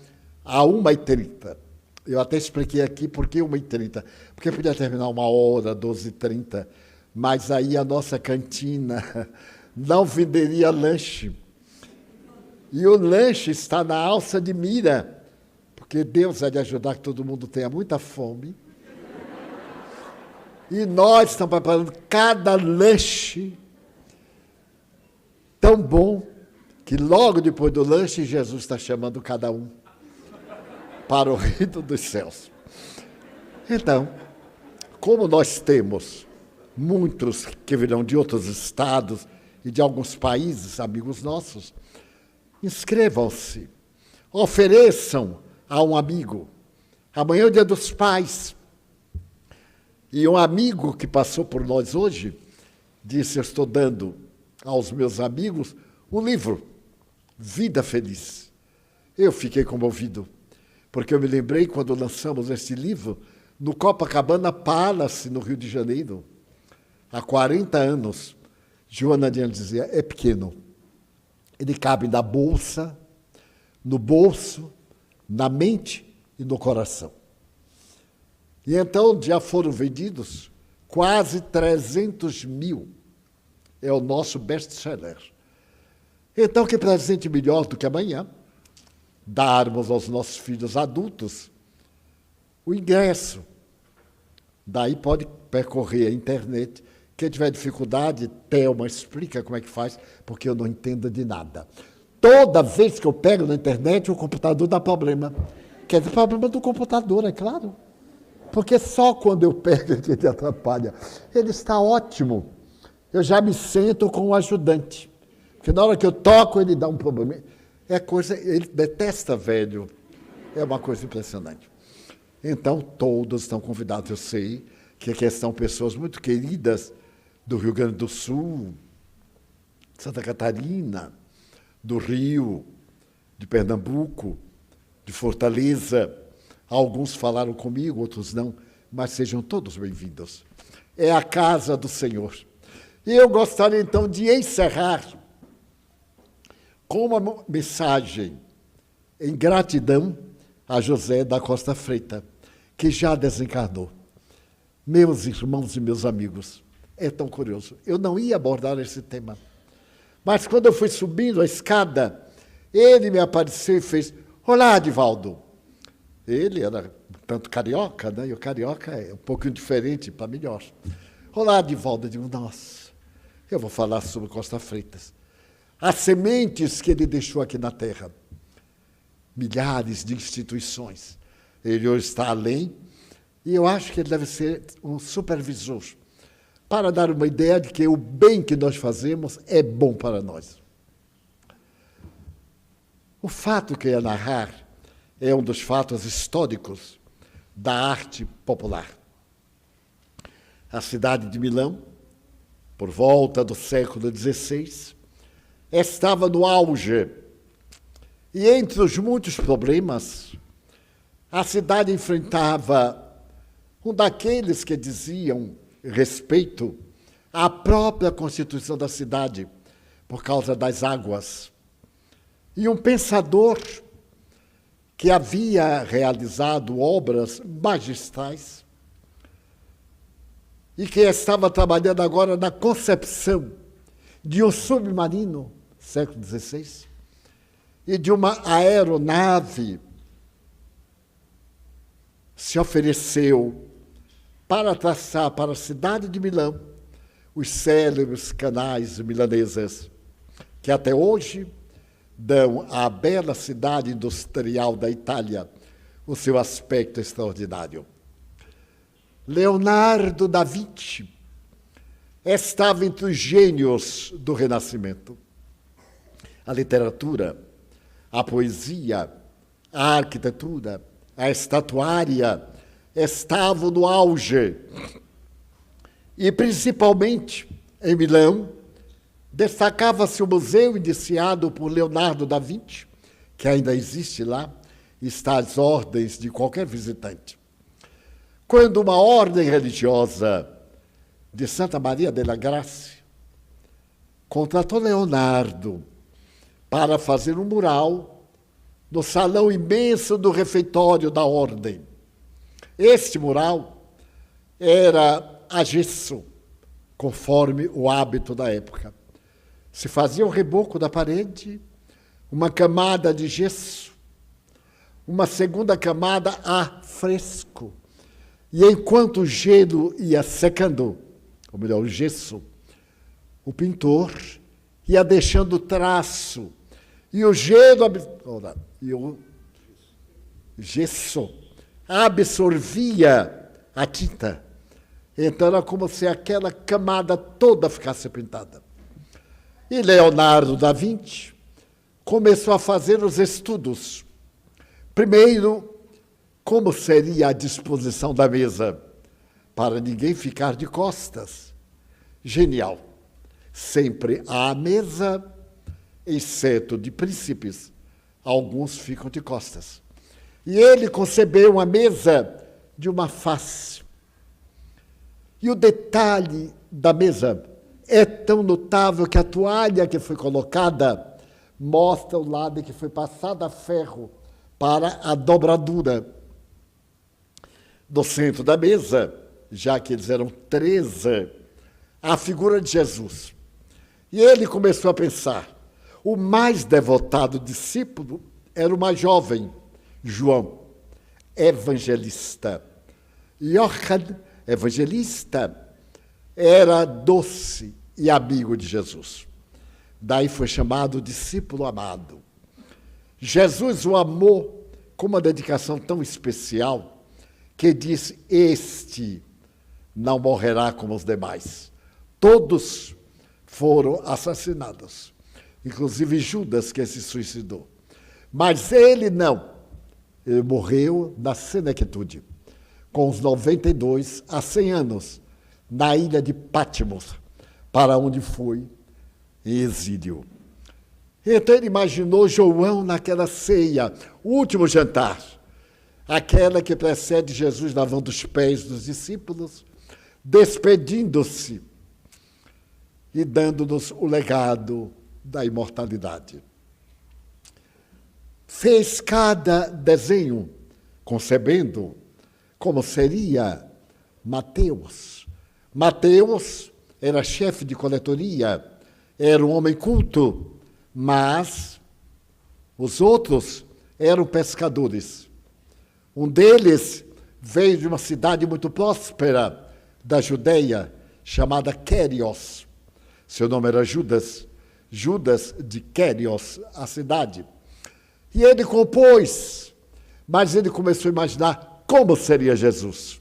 às 1h30. Eu até expliquei aqui por que 1h30, porque podia terminar 1h, 12h30, mas aí a nossa cantina não venderia lanche. E o lanche está na alça de mira, porque Deus vai ajudar que todo mundo tenha muita fome. E nós estamos preparando cada lanche tão bom que logo depois do lanche Jesus está chamando cada um para o reino dos céus. Então, como nós temos muitos que virão de outros estados e de alguns países, amigos nossos, inscrevam-se, ofereçam a um amigo. Amanhã é o Dia dos Pais. E um amigo que passou por nós hoje disse, eu estou dando aos meus amigos um livro, Vida Feliz. Eu fiquei comovido, porque eu me lembrei quando lançamos este livro no Copacabana Palace, no Rio de Janeiro, há 40 anos. Joana Diana dizia, é pequeno. Ele cabe na bolsa, no bolso, na mente e no coração. E então já foram vendidos quase 300 mil. É o nosso best-seller. Então, que presente melhor do que amanhã darmos aos nossos filhos adultos o ingresso. Daí pode percorrer a internet. Quem tiver dificuldade, Thelma explica como é que faz, porque eu não entendo de nada. Toda vez que eu pego na internet, o computador dá problema. Quer dizer, problema do computador, é claro. Porque só quando eu pego é que ele atrapalha. Ele está ótimo. Eu já me sento com o ajudante. Porque na hora que eu toco, ele dá um problema. É coisa, ele detesta velho. É uma coisa impressionante. Então, todos estão convidados. Eu sei que aqui estão pessoas muito queridas do Rio Grande do Sul, Santa Catarina, do Rio, de Pernambuco, de Fortaleza. Alguns falaram comigo, outros não, mas sejam todos bem-vindos. É a casa do Senhor. E eu gostaria, então, de encerrar com uma mensagem em gratidão a José da Costa Freitas, que já desencarnou. Meus irmãos e meus amigos, é tão curioso. Eu não ia abordar esse tema, mas quando eu fui subindo a escada, ele me apareceu e fez, olá, Divaldo, Ele era tanto carioca, né? E o carioca é um pouquinho diferente para melhor. Olá, Divaldo, eu digo, nossa, eu vou falar sobre Costa Freitas. As sementes que ele deixou aqui na terra, milhares de instituições. Ele hoje está além, e eu acho que ele deve ser um supervisor, para dar uma ideia de que o bem que nós fazemos é bom para nós. O fato que eu ia narrar é um dos fatos históricos da arte popular. A cidade de Milão, por volta do século XVI, estava no auge. E entre os muitos problemas, a cidade enfrentava um daqueles que diziam respeito à própria constituição da cidade, por causa das águas. E um pensador que havia realizado obras magistrais e que estava trabalhando agora na concepção de um submarino, século XVI, e de uma aeronave, se ofereceu para traçar para a cidade de Milão os célebres canais milaneses, que até hoje dão à bela cidade industrial da Itália o seu aspecto extraordinário. Leonardo da Vinci estava entre os gênios do Renascimento. A literatura, a poesia, a arquitetura, a estatuária estavam no auge. E, principalmente, em Milão, destacava-se o museu iniciado por Leonardo da Vinci, que ainda existe lá, e está às ordens de qualquer visitante. Quando uma ordem religiosa de Santa Maria della Graça contratou Leonardo para fazer um mural no salão imenso do refeitório da ordem. Este mural era a gesso, conforme o hábito da época. Se fazia o reboco da parede, uma camada de gesso, uma segunda camada a fresco. E enquanto o gelo ia secando, ou melhor, o gesso, o pintor ia deixando traço. E o gesso absorvia a tinta. Então era como se aquela camada toda ficasse pintada. E Leonardo da Vinci começou a fazer os estudos. Primeiro, como seria a disposição da mesa, para ninguém ficar de costas. Genial. Sempre à mesa, exceto de príncipes, alguns ficam de costas. E ele concebeu uma mesa de uma face. E o detalhe da mesa é tão notável que a toalha que foi colocada mostra o lado em que foi passado a ferro para a dobradura. No centro da mesa, já que eles eram 13, a figura de Jesus. E ele começou a pensar. O mais devotado discípulo era o mais jovem, João, evangelista. Johann, evangelista, era doce e amigo de Jesus. Daí foi chamado discípulo amado. Jesus o amou com uma dedicação tão especial que disse: este não morrerá como os demais. Todos foram assassinados, inclusive Judas, que se suicidou. Mas ele não. Ele morreu na senectude, com os 92 a 100 anos, na ilha de Patmos, para onde foi em exílio. Então ele imaginou João naquela ceia, o último jantar, aquela que precede Jesus lavando os pés dos discípulos, despedindo-se e dando-nos o legado da imortalidade. Fez cada desenho, concebendo como seria Mateus. Mateus era chefe de coletoria, era um homem culto, mas os outros eram pescadores. Um deles veio de uma cidade muito próspera da Judeia, chamada Quérios. Seu nome era Judas, Judas de Quérios, a cidade. E ele compôs, mas ele começou a imaginar como seria Jesus.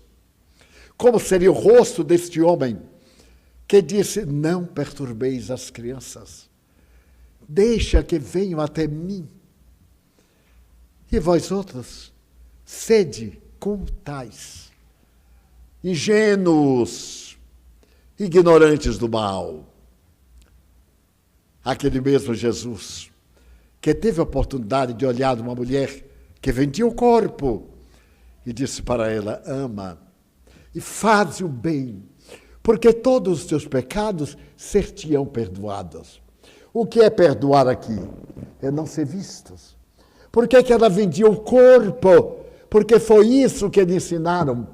Como seria o rosto deste homem que disse, não perturbeis as crianças, deixa que venham até mim. E vós outros, sede como tais, ingênuos, ignorantes do mal. Aquele mesmo Jesus, que teve a oportunidade de olhar uma mulher que vendia o corpo e disse para ela, ama e faz o bem, porque todos os teus pecados ser-te-ão perdoados. O que é perdoar aqui? É não ser vistos. Por que ela vendia o corpo? Porque foi isso que lhe ensinaram.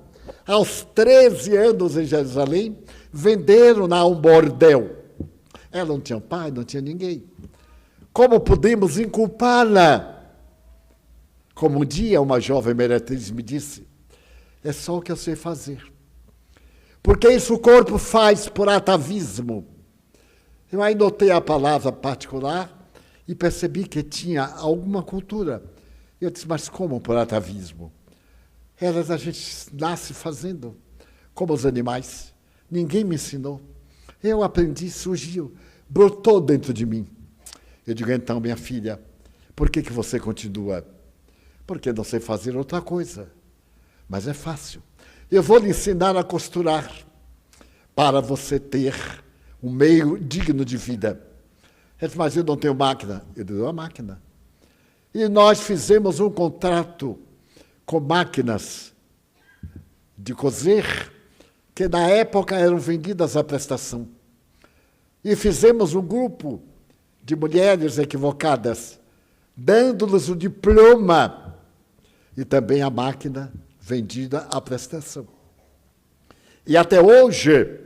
Aos 13 anos em Jerusalém, venderam-na a um bordel. Ela não tinha pai, não tinha ninguém. Como podemos inculpá-la? Como um dia uma jovem meretriz me disse, é só o que eu sei fazer. Porque isso o corpo faz por atavismo. Eu aí notei a palavra particular e percebi que tinha alguma cultura. Eu disse, mas como por atavismo? Elas a gente nasce fazendo, como os animais. Ninguém me ensinou. Eu aprendi, surgiu, brotou dentro de mim. Eu digo, então, minha filha, por que você continua? Porque não sei fazer outra coisa. Mas é fácil. Eu vou lhe ensinar a costurar para você ter um meio digno de vida. Ele disse, mas eu não tenho máquina. Eu dei uma máquina. E nós fizemos um contrato com máquinas de cozer, que na época eram vendidas à prestação. E fizemos um grupo de mulheres equivocadas, dando-lhes o diploma e também a máquina vendida à prestação. E até hoje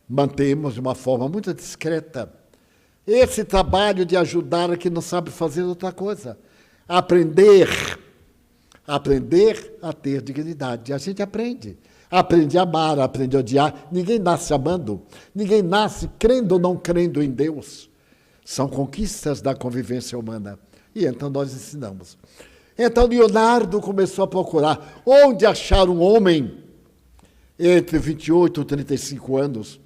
mantemos de uma forma muito discreta esse trabalho de ajudar a quem não sabe fazer outra coisa. Aprender a ter dignidade. A gente aprende a amar, aprende a odiar. Ninguém nasce amando, ninguém nasce crendo ou não crendo em Deus. São conquistas da convivência humana. E então nós ensinamos. Então Leonardo começou a procurar onde achar um homem entre 28 e 35 anos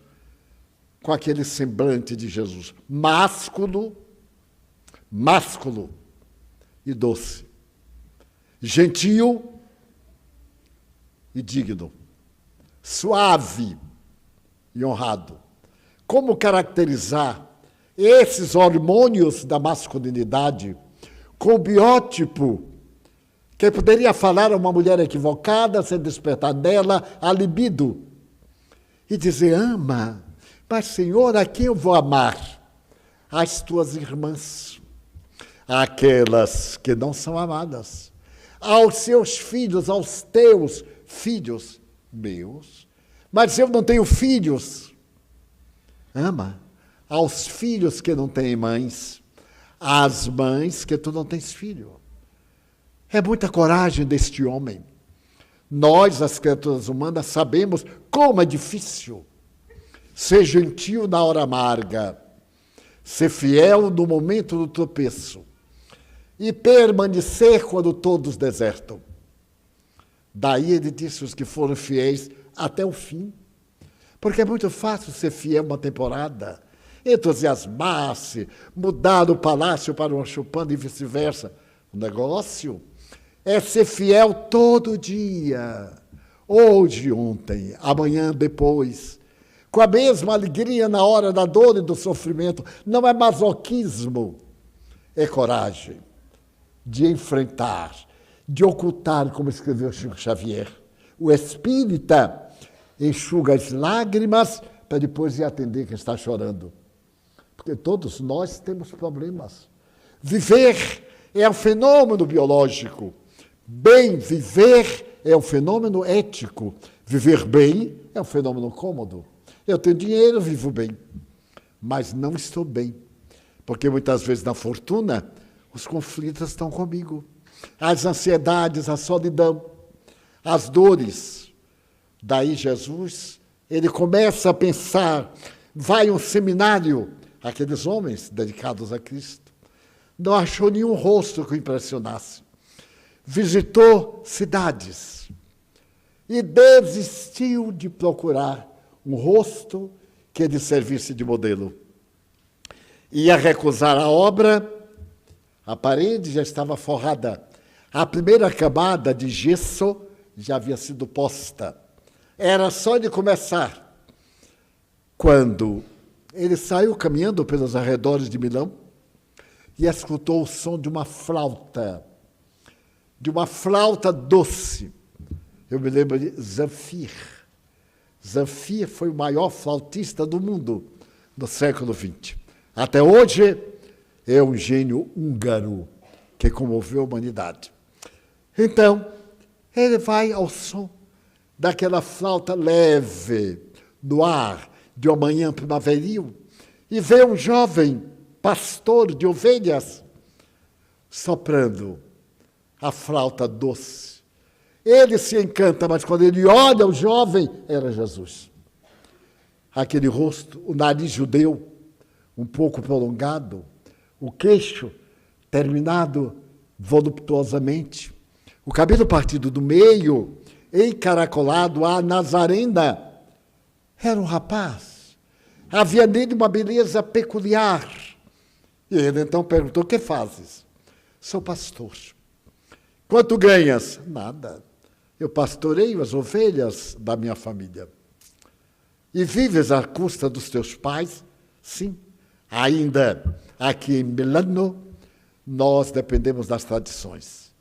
com aquele semblante de Jesus, másculo e doce, gentil e digno, suave e honrado. Como caracterizar esses hormônios da masculinidade com o biótipo que poderia falar a uma mulher equivocada, sem despertar nela a libido e dizer, ama, mas Senhor, a quem eu vou amar? As tuas irmãs, aquelas que não são amadas, aos seus filhos, aos teus filhos, meus, mas eu não tenho filhos. Ama aos filhos que não têm mães, às mães que tu não tens filho. É muita coragem deste homem. Nós, as criaturas humanas, sabemos como é difícil ser gentil na hora amarga, ser fiel no momento do tropeço e permanecer quando todos desertam. Daí ele disse os que foram fiéis até o fim. Porque é muito fácil ser fiel uma temporada, entusiasmar-se, mudar do palácio para uma chupanda e vice-versa. O negócio é ser fiel todo dia, hoje, ontem, amanhã, depois, com a mesma alegria na hora da dor e do sofrimento. Não é masoquismo, é coragem de enfrentar, de ocultar, como escreveu Chico Xavier. O espírita enxuga as lágrimas para depois ir atender quem está chorando. Porque todos nós temos problemas. Viver é um fenômeno biológico. Bem viver é um fenômeno ético. Viver bem é um fenômeno cômodo. Eu tenho dinheiro, vivo bem, mas não estou bem. Porque muitas vezes na fortuna, os conflitos estão comigo. As ansiedades, a solidão. as dores. Daí Jesus, ele começa a pensar, vai a um seminário, aqueles homens dedicados a Cristo, não achou nenhum rosto que o impressionasse. Visitou cidades e desistiu de procurar um rosto que lhe servisse de modelo. Ia recusar a obra, a parede já estava forrada. A primeira camada de gesso já havia sido posta. Era só de começar. Quando ele saiu caminhando pelos arredores de Milão e escutou o som de uma flauta doce. Eu me lembro de Zamfir. Zamfir foi o maior flautista do mundo no século XX. Até hoje é um gênio húngaro que comoveu a humanidade. Então, ele vai ao som daquela flauta leve, no ar, de uma manhã primaveril, e vê um jovem pastor de ovelhas soprando a flauta doce. Ele se encanta, mas quando ele olha o jovem, era Jesus. Aquele rosto, o nariz judeu, um pouco prolongado, o queixo terminado voluptuosamente, o cabelo partido do meio, encaracolado à nazarena. Era um rapaz. Havia nele uma beleza peculiar. E ele então perguntou, o que fazes? Sou pastor. Quanto ganhas? Nada. Eu pastoreio as ovelhas da minha família. E vives à custa dos teus pais? Sim. Ainda aqui em Milano, nós dependemos das tradições.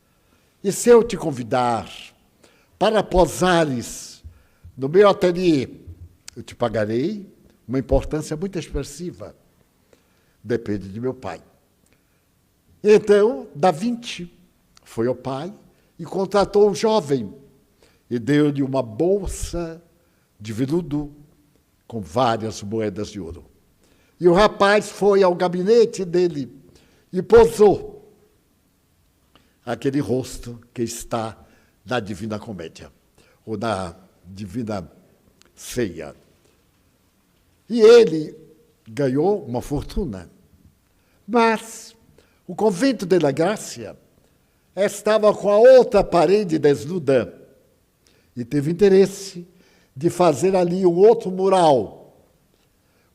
E se eu te convidar para posares no meu ateliê, eu te pagarei uma importância muito expressiva. Depende de meu pai. Então, Da Vinci foi ao pai e contratou o jovem e deu-lhe uma bolsa de veludo com várias moedas de ouro. E o rapaz foi ao gabinete dele e posou aquele rosto que está na Divina Comédia, ou na Divina Ceia. E ele ganhou uma fortuna. Mas o convento de La Gracia estava com a outra parede desnuda e teve interesse de fazer ali um outro mural.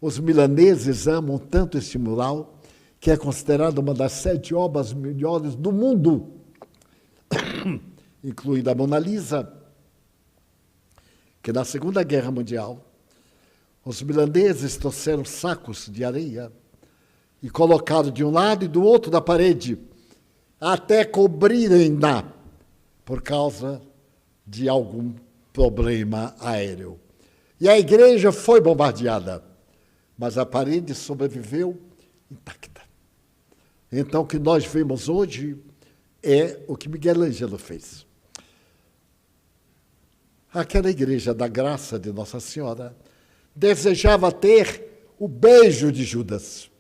Os milaneses amam tanto este mural que é considerado uma das 7 obras melhores do mundo, incluindo a Mona Lisa, que na Segunda Guerra Mundial os milaneses trouxeram sacos de areia e colocaram de um lado e do outro da parede, até cobrirem-na por causa de algum problema aéreo. E a igreja foi bombardeada, mas a parede sobreviveu intacta. Então, o que nós vemos hoje é o que Miguel Ângelo fez. Aquela igreja da graça de Nossa Senhora desejava ter o beijo de Judas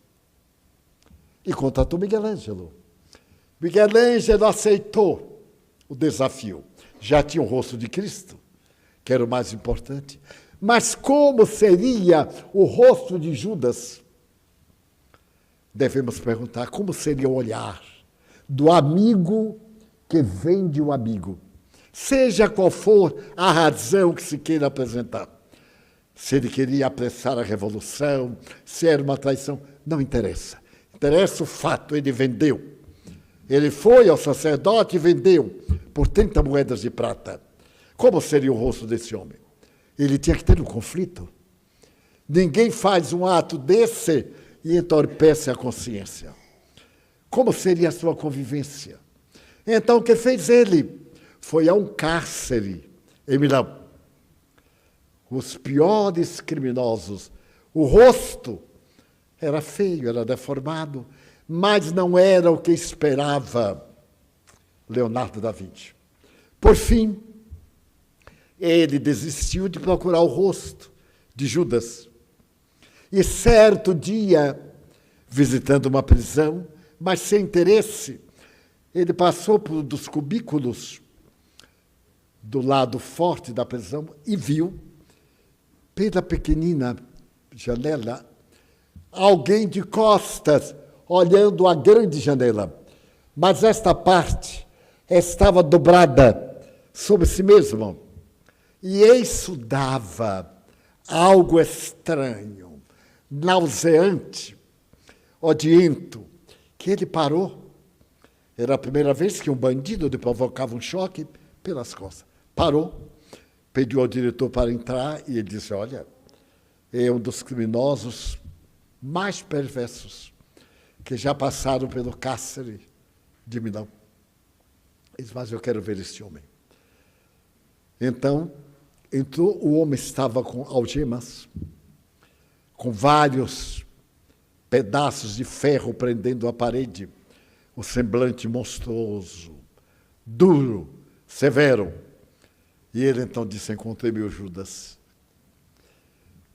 e contratou Miguel Ângelo. Miguel Ângelo aceitou o desafio. Já tinha o rosto de Cristo, que era o mais importante. Mas como seria o rosto de Judas? Devemos perguntar como seria o olhar do amigo que vende o amigo, seja qual for a razão que se queira apresentar. Se ele queria apressar a revolução, se era uma traição, não interessa. Interessa o fato, ele vendeu. Ele foi ao sacerdote e vendeu por 30 moedas de prata. Como seria o rosto desse homem? Ele tinha que ter um conflito. Ninguém faz um ato desse e entorpece a consciência. Como seria a sua convivência? Então, o que fez ele? Foi a um cárcere em Milão. Os piores criminosos. O rosto era feio, era deformado, mas não era o que esperava Leonardo da Vinci. Por fim, ele desistiu de procurar o rosto de Judas. E certo dia, visitando uma prisão, mas sem interesse, ele passou por um dos cubículos do lado forte da prisão e viu, pela pequenina janela, alguém de costas olhando a grande janela. Mas esta parte estava dobrada sobre si mesmo. E isso dava algo estranho, nauseante, odiento, que ele parou. Era a primeira vez que um bandido lhe provocava um choque pelas costas. Parou, pediu ao diretor para entrar e ele disse, olha, é um dos criminosos mais perversos que já passaram pelo cárcere de Milão. Ele disse, mas eu quero ver esse homem. Então, entrou, o homem estava com algemas, com vários pedaços de ferro prendendo a parede, o semblante monstruoso, duro, severo. E ele então disse, encontrei meu Judas.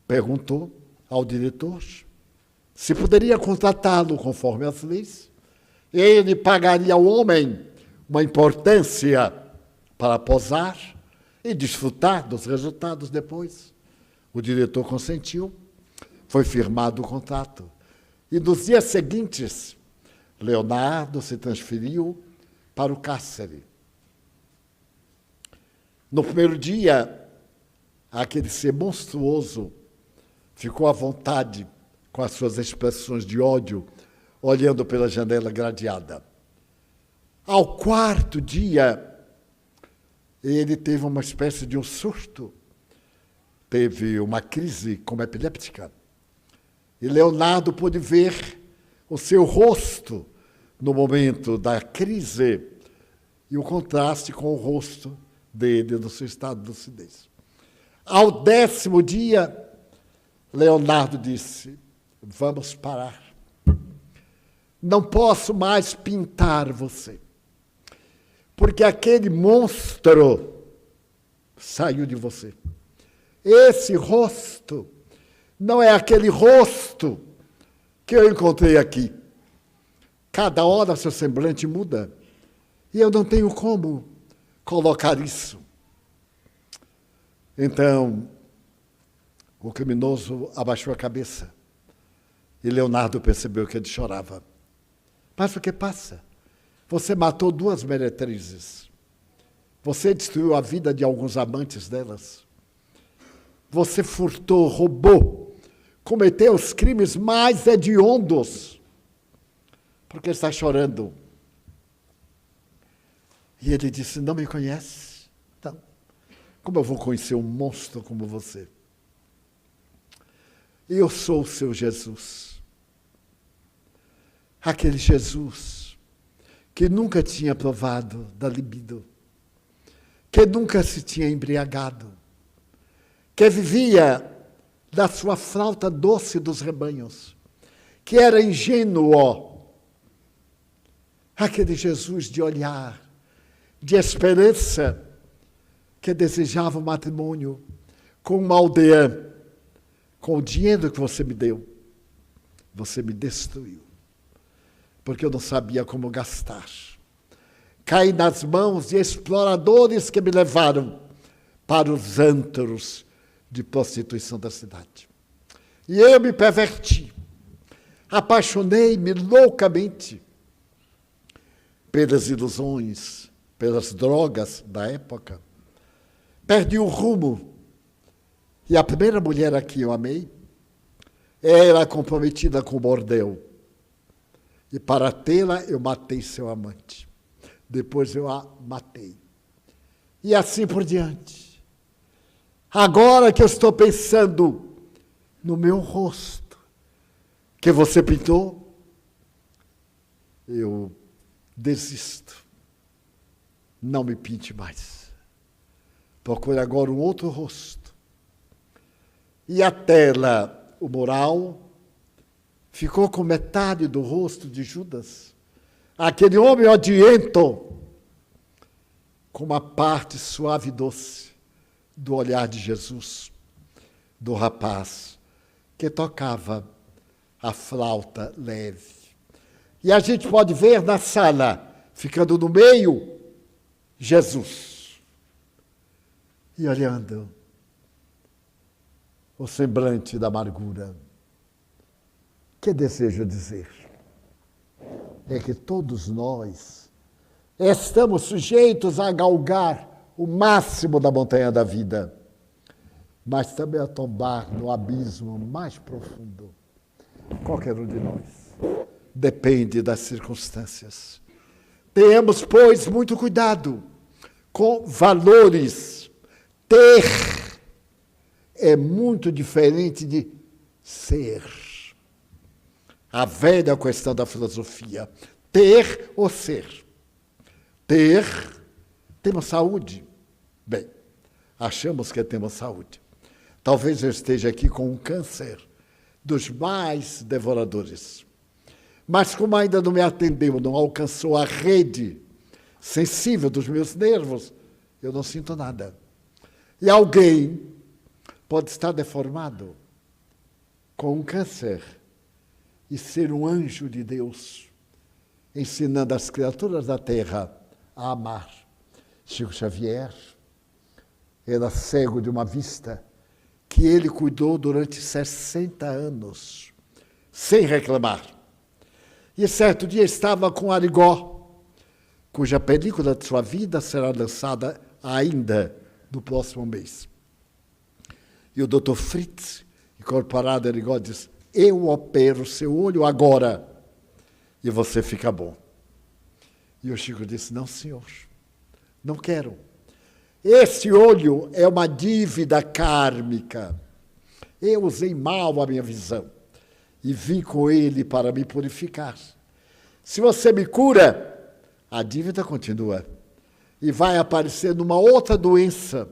Perguntou ao diretor se poderia contratá-lo conforme as leis. Ele pagaria ao homem uma importância para posar e desfrutar dos resultados depois. O diretor consentiu, foi firmado o contrato. E nos dias seguintes, Leonardo se transferiu para o cárcere. No primeiro dia, aquele ser monstruoso ficou à vontade com as suas expressões de ódio, olhando pela janela gradeada. Ao quarto dia, ele teve uma espécie de um surto, teve uma crise como epiléptica. E Leonardo pôde ver o seu rosto no momento da crise e o contraste com o rosto dele no seu estado de lucidez. Ao 10º dia, Leonardo disse, vamos parar. Não posso mais pintar você, porque aquele monstro saiu de você. Esse rosto não é aquele rosto que eu encontrei aqui. Cada hora seu semblante muda e eu não tenho como colocar isso. Então, o criminoso abaixou a cabeça e Leonardo percebeu que ele chorava. Mas o que passa? Você matou 2 meretrizes. Você destruiu a vida de alguns amantes delas. Você furtou, roubou, cometeu os crimes mais hediondos. Por que está chorando? E ele disse, não me conhece? Então, como eu vou conhecer um monstro como você? Eu sou o seu Jesus. Aquele Jesus que nunca tinha provado da libido, que nunca se tinha embriagado, que vivia da sua flauta doce dos rebanhos, que era ingênuo. Aquele Jesus de olhar, de esperança, que desejava o matrimônio com uma aldeã, com o dinheiro que você me deu. Você me destruiu, porque eu não sabia como gastar. Caí nas mãos de exploradores que me levaram para os antros de prostituição da cidade. E eu me perverti, apaixonei-me loucamente pelas ilusões, pelas drogas da época. Perdi o rumo. E a primeira mulher a que eu amei era comprometida com o bordel. E para tê-la, eu matei seu amante. Depois eu a matei. E assim por diante. Agora que eu estou pensando no meu rosto, que você pintou, eu desisto. Não me pinte mais. Procure agora um outro rosto. E a tela, o mural, ficou com metade do rosto de Judas. Aquele homem odiento, com uma parte suave e doce do olhar de Jesus, do rapaz que tocava a flauta leve. E a gente pode ver na sala, ficando no meio, Jesus. e olhando o semblante da amargura, que desejo dizer? É que todos nós estamos sujeitos a galgar o máximo da montanha da vida, mas também a tombar no abismo mais profundo. Qualquer um de nós. Depende das circunstâncias. Tenhamos, pois, muito cuidado com valores. Ter é muito diferente de ser. A velha questão da filosofia. Ter ou ser? Ter, temos saúde. Bem, achamos que temos saúde. Talvez eu esteja aqui com um câncer dos mais devoradores. Mas como ainda não me atendeu, não alcançou a rede sensível dos meus nervos, eu não sinto nada. E alguém pode estar deformado com um câncer e ser um anjo de Deus, ensinando as criaturas da terra a amar. Chico Xavier era cego de uma vista que ele cuidou durante 60 anos, sem reclamar. E certo dia estava com Arigó, cuja película de sua vida será lançada ainda no próximo mês. E o Dr. Fritz, incorporado a Arigó, diz: eu opero seu olho agora e você fica bom. E o Chico disse: não, senhor, não quero. Esse olho é uma dívida kármica. Eu usei mal a minha visão e vim com ele para me purificar. Se você me cura, a dívida continua e vai aparecer numa outra doença.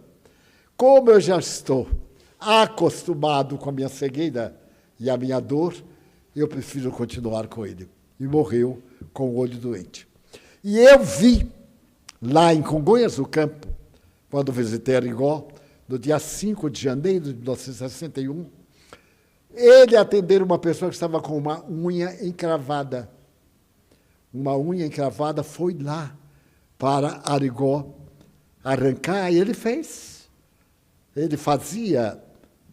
Como eu já estou acostumado com a minha cegueira e a minha dor, eu prefiro continuar com ele. E morreu com o olho doente. E eu vi, lá em Congonhas do Campo, quando visitei Arigó, no dia 5 de janeiro de 1961, ele atender uma pessoa que estava com uma unha encravada. Uma unha encravada, foi lá para Arigó arrancar, e ele fez. Ele fazia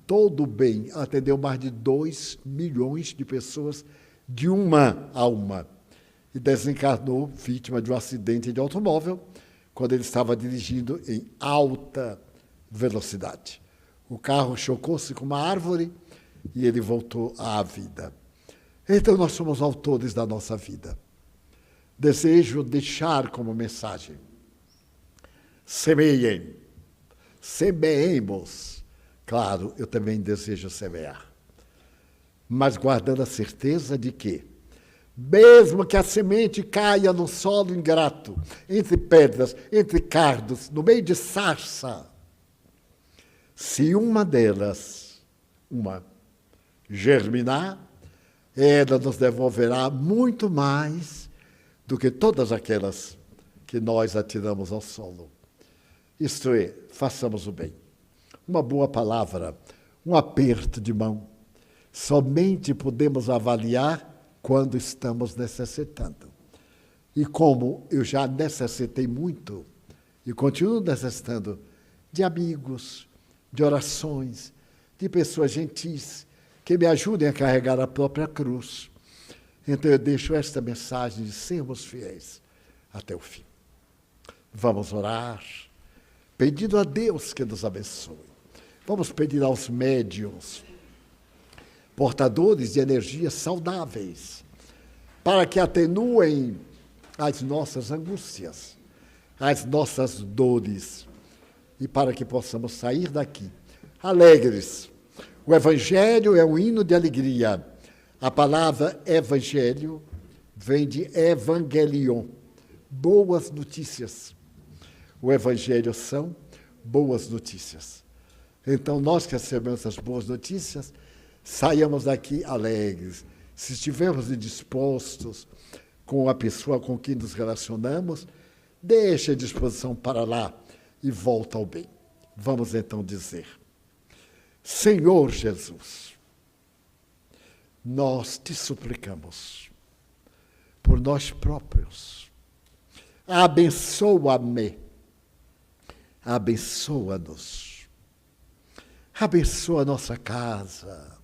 todo o bem, atendeu mais de 2 milhões de pessoas de uma a uma. E desencarnou vítima de um acidente de automóvel, quando ele estava dirigindo em alta velocidade. O carro chocou-se com uma árvore e ele voltou à vida. Então, nós somos autores da nossa vida. Desejo deixar como mensagem: semeiem, semeemos. Claro, eu também desejo semear, mas guardando a certeza de que, mesmo que a semente caia no solo ingrato, entre pedras, entre cardos, no meio de sarça, se uma delas, germinar, ela nos devolverá muito mais do que todas aquelas que nós atiramos ao solo. Isto é, façamos o bem. Uma boa palavra, um aperto de mão. Somente podemos avaliar quando estamos necessitando. E como eu já necessitei muito, e continuo necessitando, de amigos, de orações, de pessoas gentis, que me ajudem a carregar a própria cruz. Então eu deixo esta mensagem de sermos fiéis até o fim. Vamos orar, pedindo a Deus que nos abençoe. Vamos pedir aos médiuns, portadores de energias saudáveis, para que atenuem as nossas angústias, as nossas dores, e para que possamos sair daqui alegres. O Evangelho é um hino de alegria. A palavra Evangelho vem de Evangelion, boas notícias. O Evangelho são boas notícias. Então, nós que recebemos essas boas notícias, saiamos daqui alegres. Se estivermos dispostos com a pessoa com quem nos relacionamos, deixe a disposição para lá e volta ao bem. Vamos então dizer: Senhor Jesus, nós te suplicamos, por nós próprios, abençoa-me abençoa-nos. Abençoa a nossa casa,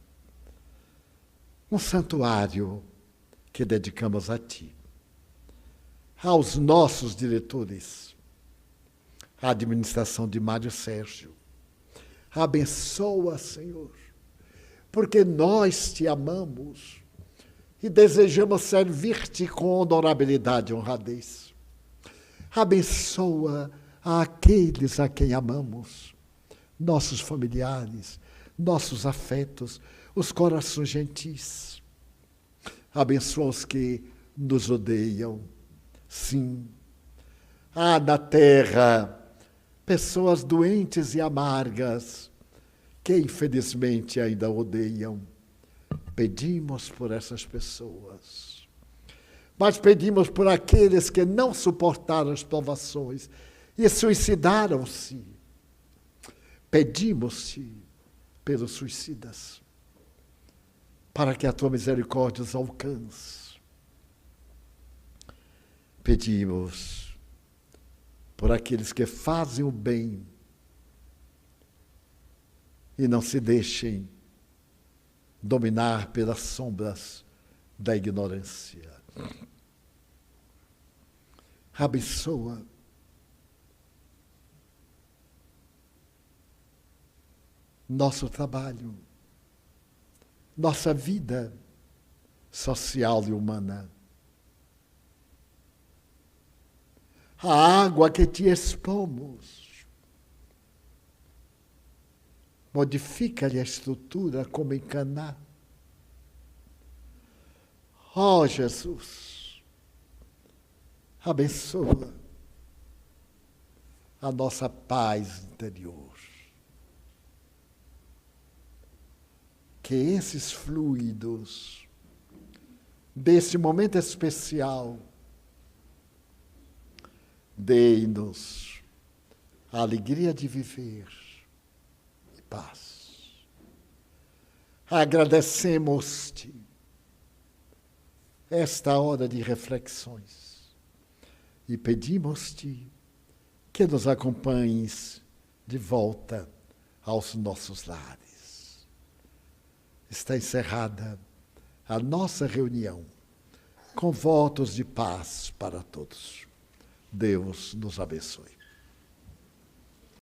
um santuário que dedicamos a Ti. Aos nossos diretores, a administração de Mário Sérgio. Abençoa, Senhor, porque nós Te amamos e desejamos servir-Te com honorabilidade e honradez. Abençoa aqueles a quem amamos, nossos familiares, nossos afetos, os corações gentis. Abençoa os que nos odeiam. Sim, há na terra pessoas doentes e amargas que infelizmente ainda odeiam. Pedimos por essas pessoas, mas pedimos por aqueles que não suportaram as provações e suicidaram-se. Pedimos-te pelos suicidas, para que a tua misericórdia os alcance. Pedimos por aqueles que fazem o bem e não se deixem dominar pelas sombras da ignorância. Abençoa nosso trabalho, nossa vida social e humana. A água que Te expomos, modifica-lhe a estrutura como em Caná. Ó Jesus, abençoa a nossa paz interior. Que esses fluidos desse momento especial deem-nos a alegria de viver e paz. Agradecemos-Te esta hora de reflexões e pedimos-Te que nos acompanhes de volta aos nossos lares. Está encerrada a nossa reunião com votos de paz para todos. Deus nos abençoe.